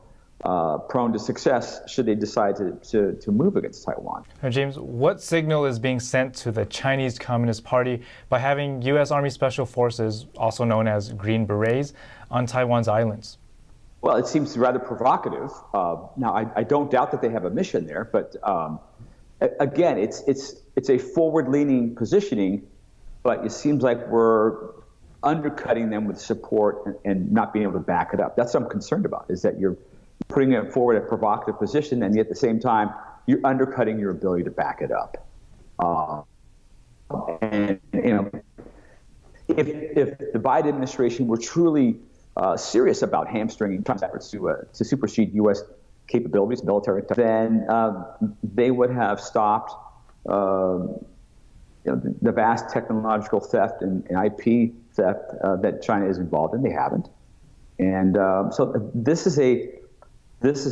prone to success should they decide to move against Taiwan. Now, James, what signal is being sent to the Chinese Communist Party by having U.S. Army Special Forces, also known as Green Berets, on Taiwan's islands? Well, it seems rather provocative. Now, I don't doubt that they have a mission there, but again, it's a forward-leaning positioning, but it seems like we're undercutting them with support and not being able to back it up. That's what I'm concerned about, is that you're putting it forward a provocative position, and yet at the same time, you're undercutting your ability to back it up. And if the Biden administration were truly serious about hamstringing Trump's efforts to supersede U.S. capabilities, military, then they would have stopped the vast technological theft and IP theft that China is involved in. They haven't, and so this is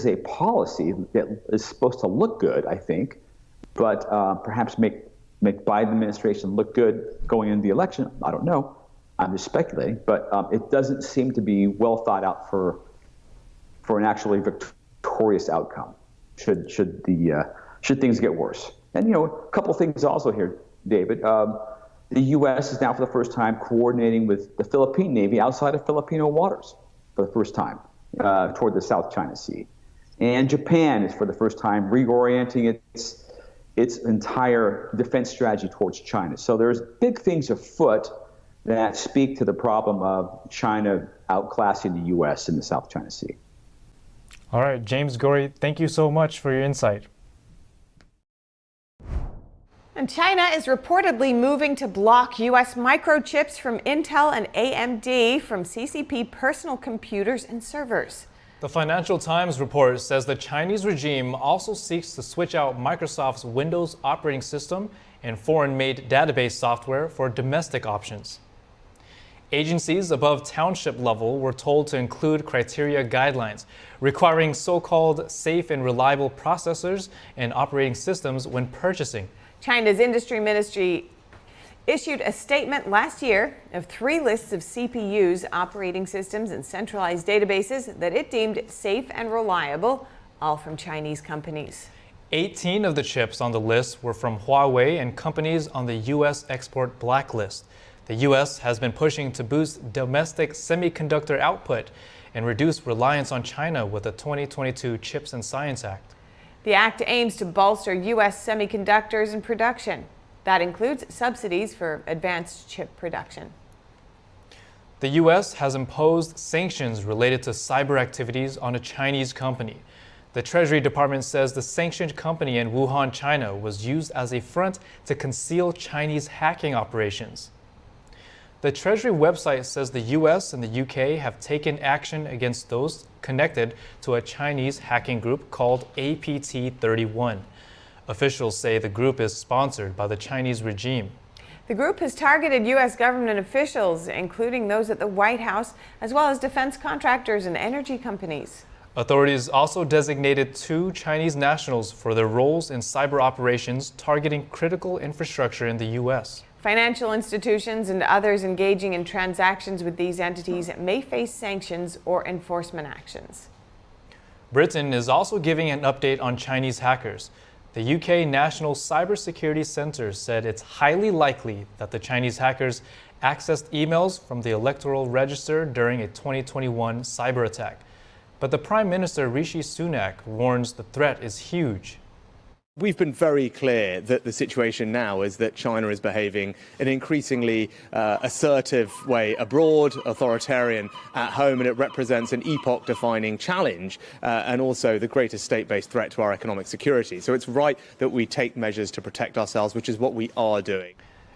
a policy that is supposed to look good, I think, but perhaps make Biden administration look good going into the election. I don't know. I'm just speculating, but it doesn't seem to be well thought out for an actually victorious outcome. Should things get worse? And a couple things also here, David. The U.S. is now for the first time coordinating with the Philippine Navy outside of Filipino waters for the first time toward the South China Sea, and Japan is for the first time reorienting its entire defense strategy towards China. So there's big things afoot that speak to the problem of China outclassing the U.S. in the South China Sea. All right, James Gorey, thank you so much for your insight. And China is reportedly moving to block U.S. microchips from Intel and AMD from CCP personal computers and servers. The Financial Times report says the Chinese regime also seeks to switch out Microsoft's Windows operating system and foreign-made database software for domestic options. Agencies above township level were told to include criteria guidelines requiring so-called safe and reliable processors and operating systems when purchasing. China's industry ministry issued a statement last year of 3 lists of CPUs, operating systems, and centralized databases that it deemed safe and reliable, all from Chinese companies. 18 of the chips on the list were from Huawei and companies on the U.S. export blacklist. The U.S. has been pushing to boost domestic semiconductor output and reduce reliance on China with the 2022 Chips and Science Act. The act aims to bolster U.S. semiconductors and production. That includes subsidies for advanced chip production. The U.S. has imposed sanctions related to cyber activities on a Chinese company. The Treasury Department says the sanctioned company in Wuhan, China, was used as a front to conceal Chinese hacking operations. The Treasury website says the U.S. and the U.K. have taken action against those connected to a Chinese hacking group called APT-31. Officials say the group is sponsored by the Chinese regime. The group has targeted U.S. government officials, including those at the White House, as well as defense contractors and energy companies. Authorities also designated 2 Chinese nationals for their roles in cyber operations targeting critical infrastructure in the U.S. Financial institutions and others engaging in transactions with these entities may face sanctions or enforcement actions. Britain is also giving an update on Chinese hackers. The UK National Cybersecurity Centre said it's highly likely that the Chinese hackers accessed emails from the Electoral Register during a 2021 cyber attack. But the Prime Minister Rishi Sunak warns the threat is huge. We've been very clear that the situation now is that China is behaving in an increasingly assertive way abroad, authoritarian at home, and it represents an epoch-defining challenge and also the greatest state-based threat to our economic security. So it's right that we take measures to protect ourselves, which is what we are doing.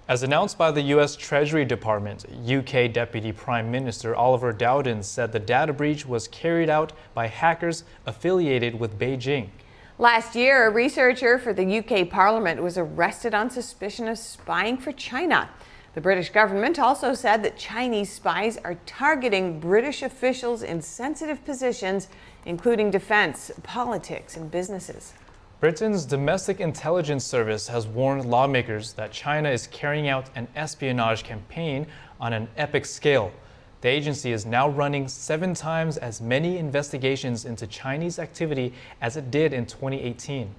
As announced by the U.S. Treasury Department, UK Deputy Prime Minister Oliver Dowden said the data breach was carried out by hackers affiliated with Beijing. Last year, a researcher for the UK Parliament was arrested on suspicion of spying for China. The British government also said that Chinese spies are targeting British officials in sensitive positions, including defense, politics, and businesses. Britain's Domestic Intelligence Service has warned lawmakers that China is carrying out an espionage campaign on an epic scale. The agency is now running 7 times as many investigations into Chinese activity as it did in 2018.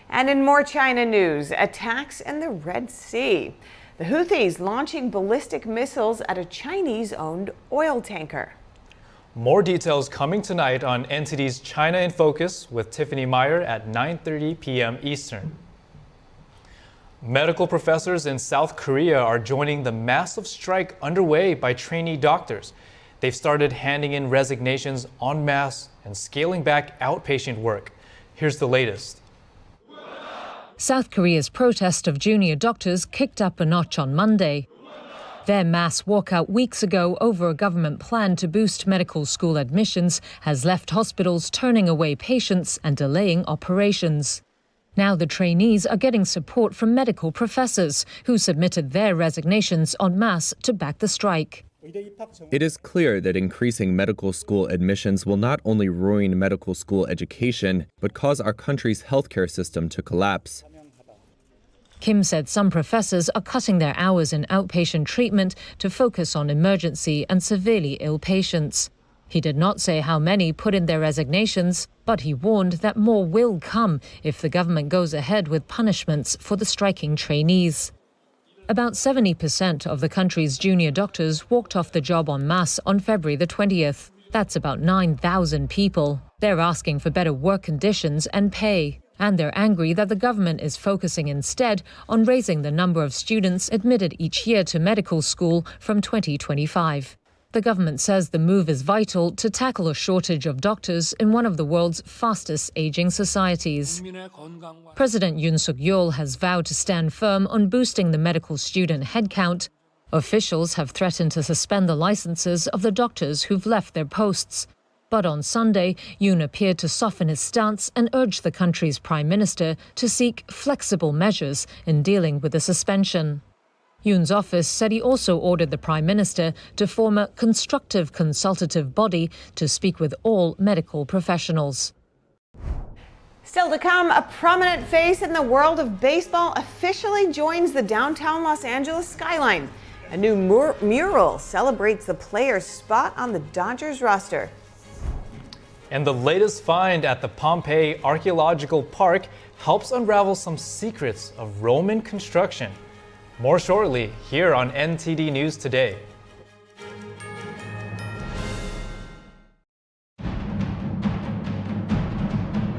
And in more China news, attacks in the Red Sea. The Houthis launching ballistic missiles at a Chinese-owned oil tanker. More details coming tonight on NTD's China in Focus with Tiffany Meyer at 9:30 p.m. Eastern. Medical professors in South Korea are joining the massive strike underway by trainee doctors. They've started handing in resignations en masse and scaling back outpatient work. Here's the latest. South Korea's protest of junior doctors kicked up a notch on Monday. Their mass walkout weeks ago over a government plan to boost medical school admissions has left hospitals turning away patients and delaying operations. Now the trainees are getting support from medical professors who submitted their resignations en masse to back the strike. It is clear that increasing medical school admissions will not only ruin medical school education, but cause our country's healthcare system to collapse. Kim said some professors are cutting their hours in outpatient treatment to focus on emergency and severely ill patients. He did not say how many put in their resignations, but he warned that more will come if the government goes ahead with punishments for the striking trainees. About 70% of the country's junior doctors walked off the job en masse on February the 20th. That's about 9,000 people. They're asking for better work conditions and pay. And they're angry that the government is focusing instead on raising the number of students admitted each year to medical school from 2025. The government says the move is vital to tackle a shortage of doctors in one of the world's fastest aging societies. President Yoon Suk-yeol has vowed to stand firm on boosting the medical student headcount. Officials have threatened to suspend the licenses of the doctors who've left their posts. But on Sunday, Yoon appeared to soften his stance and urged the country's prime minister to seek flexible measures in dealing with the suspension. Yoon's office said he also ordered the prime minister to form a constructive consultative body to speak with all medical professionals. Still to come, a prominent face in the world of baseball officially joins the downtown Los Angeles skyline. A new mural celebrates the player's spot on the Dodgers roster. And the latest find at the Pompeii Archaeological Park helps unravel some secrets of Roman construction. More shortly here on NTD News Today.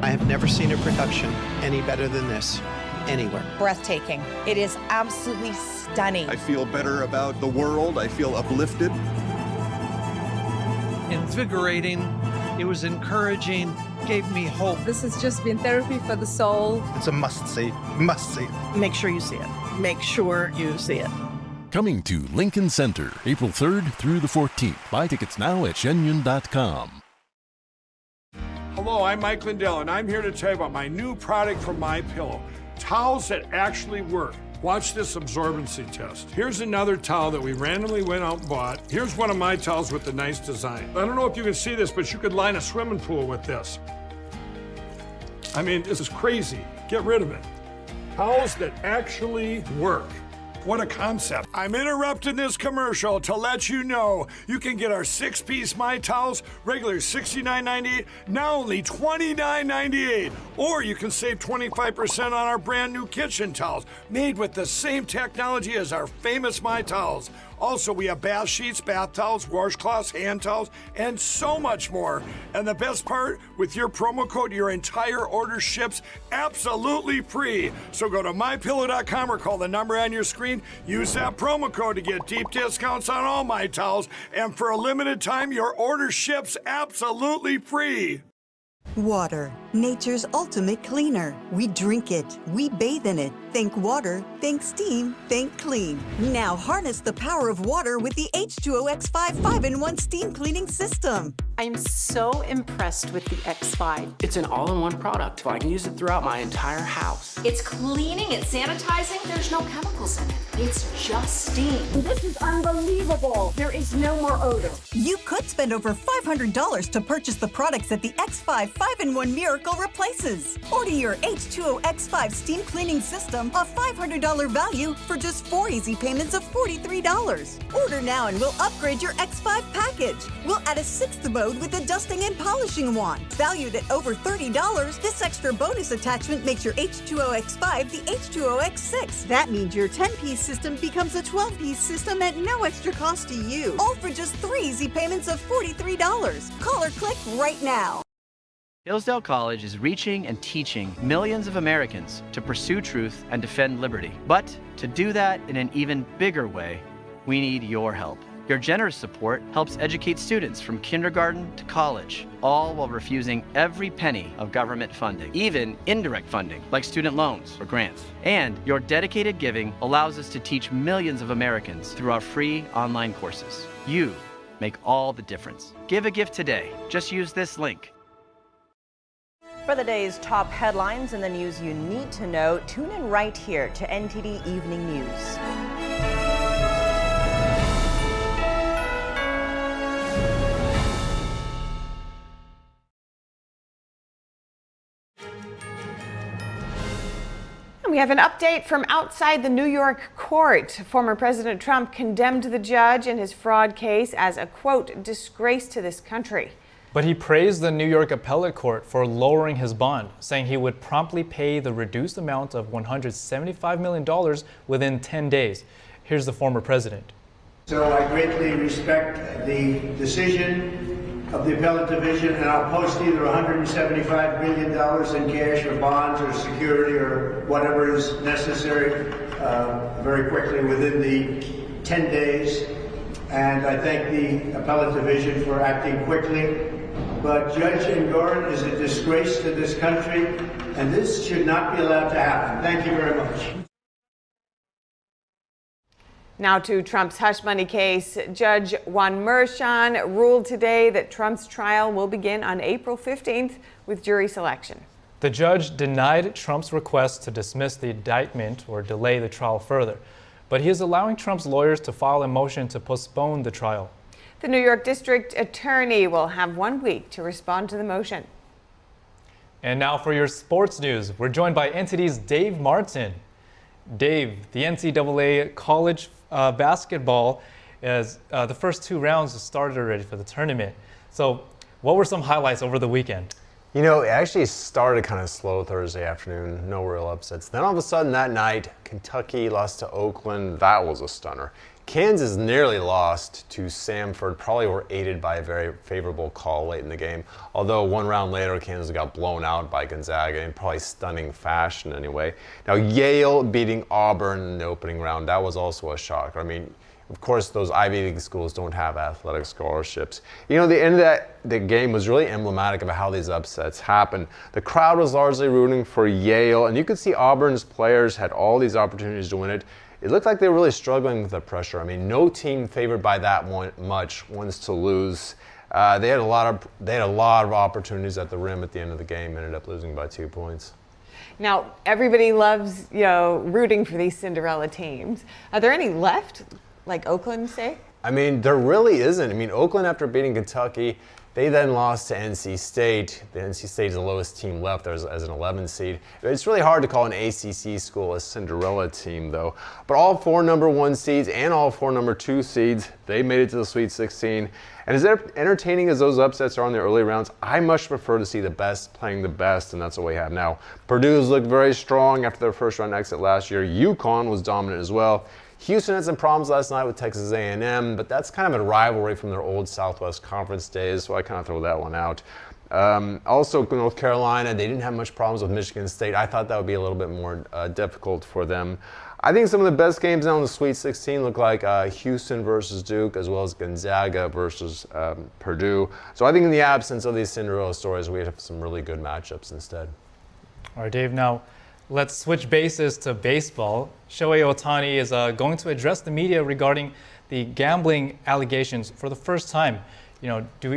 I have never seen a production any better than this, anywhere. Breathtaking. It is absolutely stunning. I feel better about the world. I feel uplifted. Invigorating. It was encouraging, gave me hope. This has just been therapy for the soul. It's a must-see, must-see. Make sure you see it. Make sure you see it. Coming to Lincoln Center, April 3rd through the 14th. Buy tickets now at shenyun.com. Hello, I'm Mike Lindell, and I'm here to tell you about my new product from MyPillow. Towels that actually work. Watch this absorbency test. Here's another towel that we randomly went out and bought. Here's one of my towels with the nice design. I don't know if you can see this, but you could line a swimming pool with this. I mean, this is crazy. Get rid of it. Towels that actually work. What a concept. I'm interrupting this commercial to let you know you can get our 6-piece My Towels, regular $69.98, now only $29.98. Or you can save 25% on our brand new kitchen towels, made with the same technology as our famous My Towels. Also, we have bath sheets, bath towels, washcloths, hand towels, and so much more. And the best part, with your promo code, your entire order ships absolutely free. So go to mypillow.com or call the number on your screen. Use that promo code to get deep discounts on all My Towels. And for a limited time, your order ships absolutely free. Water, nature's ultimate cleaner. We drink it, we bathe in it. Think water, think steam, think clean. Now harness the power of water with the H2O X5 5-in-1 steam cleaning system. I'm so impressed with the X5. It's an all-in-one product. I can use it throughout my entire house. It's cleaning, it's sanitizing, there's no chemicals in it. It's just steam. This is unbelievable. There is no more odor. You could spend over $500 to purchase the products that the X5 5-in-1 Miracle replaces. Order your H2O X5 steam cleaning system, a $500 value, for just 4 easy payments of $43. Order now and we'll upgrade your X5 package. We'll add a 6th mode with a dusting and polishing wand. Valued at over $30, this extra bonus attachment makes your H2O X5 the H2O X6. That means your 10-piece system becomes a 12-piece system at no extra cost to you. All for just 3 easy payments of $43. Call or click right now. Hillsdale College is reaching and teaching millions of Americans to pursue truth and defend liberty. But to do that in an even bigger way, we need your help. Your generous support helps educate students from kindergarten to college, all while refusing every penny of government funding, even indirect funding like student loans or grants. And your dedicated giving allows us to teach millions of Americans through our free online courses. You make all the difference. Give a gift today. Just use this link. For the day's top headlines and the news you need to know, tune in right here to NTD Evening News. We have an update from outside the New York court. Former President Trump condemned the judge in his fraud case as a, quote, disgrace to this country. But he praised the New York appellate court for lowering his bond, saying he would promptly pay the reduced amount of $175 million within 10 days. Here's the former president. So I greatly respect the decision of the appellate division, and I'll post either $175 million in cash or bonds or security or whatever is necessary very quickly within the 10 days. And I thank the appellate division for acting quickly. But Judge Endorse is a disgrace to this country, and this should not be allowed to happen. Thank you very much. Now to Trump's hush money case. Judge Juan Merchan ruled today that Trump's trial will begin on April 15th with jury selection. The judge denied Trump's request to dismiss the indictment or delay the trial further, but he is allowing Trump's lawyers to file a motion to postpone the trial. The New York District Attorney will have 1 week to respond to the motion. And now for your sports news, we're joined by NTD's Dave Martin. Dave, the NCAA college basketball, is the first 2 rounds started already for the tournament. So what were some highlights over the weekend? You know, it actually started kind of slow Thursday afternoon, no real upsets. Then all of a sudden that night, Kentucky lost to Oakland. That was a stunner. Kansas nearly lost to Samford, probably were aided by a very favorable call late in the game. Although 1 round later, Kansas got blown out by Gonzaga in probably stunning fashion anyway. Now, Yale beating Auburn in the opening round, that was also a shock. I mean, of course, those Ivy League schools don't have athletic scholarships. You know, the end of the game was really emblematic of how these upsets happen. The crowd was largely rooting for Yale, and you could see Auburn's players had all these opportunities to win it. It looked like they were really struggling with the pressure. I mean, no team favored by that much wants to lose. They had a lot of opportunities at the rim at the end of the game. Ended up losing by 2 points. Now, everybody loves, rooting for these Cinderella teams. Are there any left, like Oakland, say? I mean, there really isn't. I mean, Oakland, after beating Kentucky, they then lost to NC State. The NC State is the lowest team left as an 11 seed. It's really hard to call an ACC school a Cinderella team, though. But all 4 number 1 seeds and all 4 number 2 seeds, they made it to the Sweet 16. And as entertaining as those upsets are in the early rounds, I much prefer to see the best playing the best, and that's what we have now. Purdue's looked very strong after their first round exit last year. UConn was dominant as well. Houston had some problems last night with Texas A&M, but that's kind of a rivalry from their old Southwest Conference days, so I kind of throw that one out. Also, North Carolina, they didn't have much problems with Michigan State. I thought that would be a little bit more difficult for them. I think some of the best games now in the Sweet 16 look like Houston versus Duke, as well as Gonzaga versus Purdue. So I think in the absence of these Cinderella stories, we have some really good matchups instead. All right, Dave, now let's switch bases to baseball. Shohei Ohtani is going to address the media regarding the gambling allegations for the first time. What do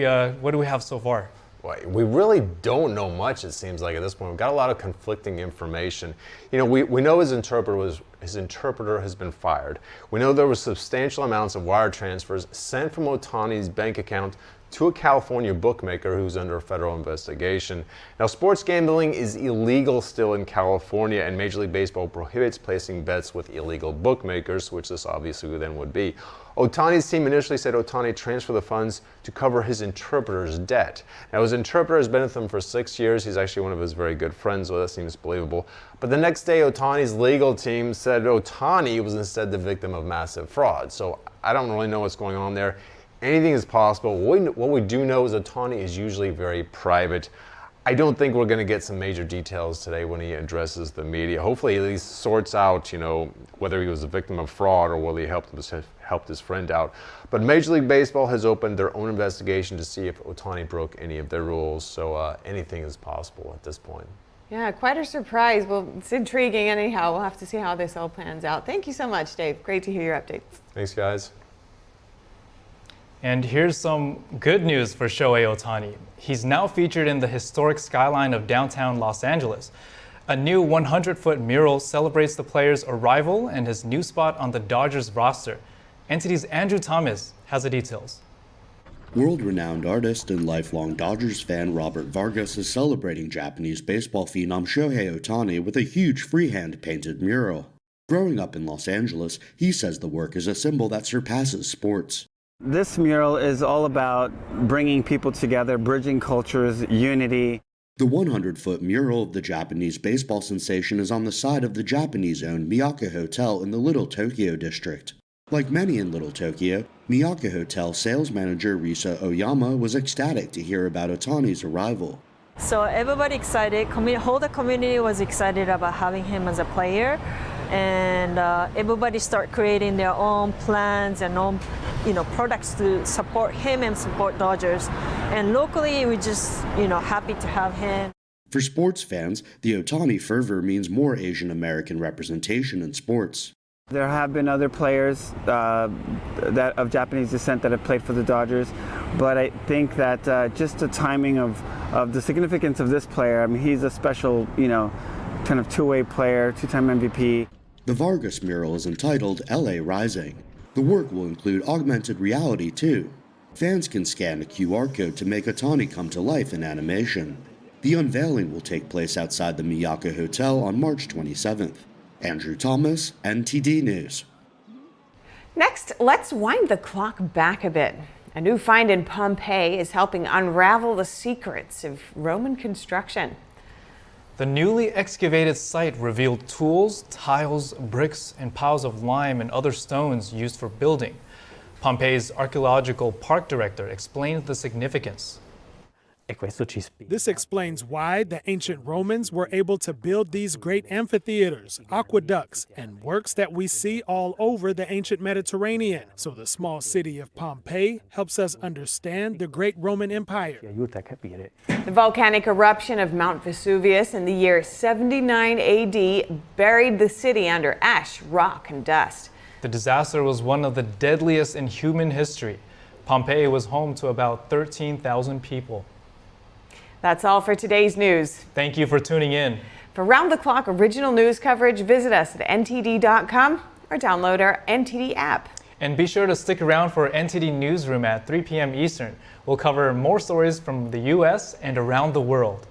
we have so far? Well, we really don't know much, it seems like, at this point. We've got a lot of conflicting information. We know his interpreter has been fired. We know there were substantial amounts of wire transfers sent from Ohtani's bank account to a California bookmaker who's under a federal investigation. Now, sports gambling is illegal still in California, and Major League Baseball prohibits placing bets with illegal bookmakers, which this obviously then would be. Ohtani's team initially said Ohtani transferred the funds to cover his interpreter's debt. Now, his interpreter has been with him for 6 years. He's actually one of his very good friends, so that seems believable. But the next day, Ohtani's legal team said Ohtani was instead the victim of massive fraud. So I don't really know what's going on there. Anything is possible. What we do know is Ohtani is usually very private. I don't think we're going to get some major details today when he addresses the media. Hopefully he at least sorts out, whether he was a victim of fraud or whether he helped his friend out. But Major League Baseball has opened their own investigation to see if Ohtani broke any of their rules. So anything is possible at this point. Yeah, quite a surprise. Well, it's intriguing anyhow. We'll have to see how this all plans out. Thank you so much, Dave. Great to hear your updates. Thanks, guys. And here's some good news for Shohei Ohtani. He's now featured in the historic skyline of downtown Los Angeles. A new 100-foot mural celebrates the player's arrival and his new spot on the Dodgers roster. NTD's Andrew Thomas has the details. World-renowned artist and lifelong Dodgers fan Robert Vargas is celebrating Japanese baseball phenom Shohei Ohtani with a huge freehand painted mural. Growing up in Los Angeles, he says the work is a symbol that surpasses sports. This mural is all about bringing people together, bridging cultures, unity. The 100-foot mural of the Japanese baseball sensation is on the side of the Japanese-owned Miyake Hotel in the Little Tokyo district. Like many in Little Tokyo, Miyake Hotel sales manager Risa Oyama was ecstatic to hear about Ohtani's arrival. So everybody excited, whole the community was excited about having him as a player. And everybody start creating their own plans and own, products to support him and support Dodgers. And locally, we're just, happy to have him. For sports fans, the Ohtani fervor means more Asian American representation in sports. There have been other players that of Japanese descent that have played for the Dodgers, but I think that just the timing of the significance of this player, I mean, he's a special, kind of two-way player, two-time MVP. The Vargas mural is entitled LA Rising. The work will include augmented reality too. Fans can scan a QR code to make Ohtani come to life in animation. The unveiling will take place outside the Miyako Hotel on March 27th. Andrew Thomas, NTD News. Next, let's wind the clock back a bit. A new find in Pompeii is helping unravel the secrets of Roman construction. The newly excavated site revealed tools, tiles, bricks, and piles of lime and other stones used for building. Pompeii's archaeological park director explained the significance. This explains why the ancient Romans were able to build these great amphitheaters, aqueducts, and works that we see all over the ancient Mediterranean. So the small city of Pompeii helps us understand the great Roman Empire. The volcanic eruption of Mount Vesuvius in the year 79 AD buried the city under ash, rock, and dust. The disaster was one of the deadliest in human history. Pompeii was home to about 13,000 people. That's all for today's news. Thank you for tuning in. For round-the-clock original news coverage, visit us at ntd.com or download our NTD app. And be sure to stick around for NTD Newsroom at 3 p.m. Eastern. We'll cover more stories from the U.S. and around the world.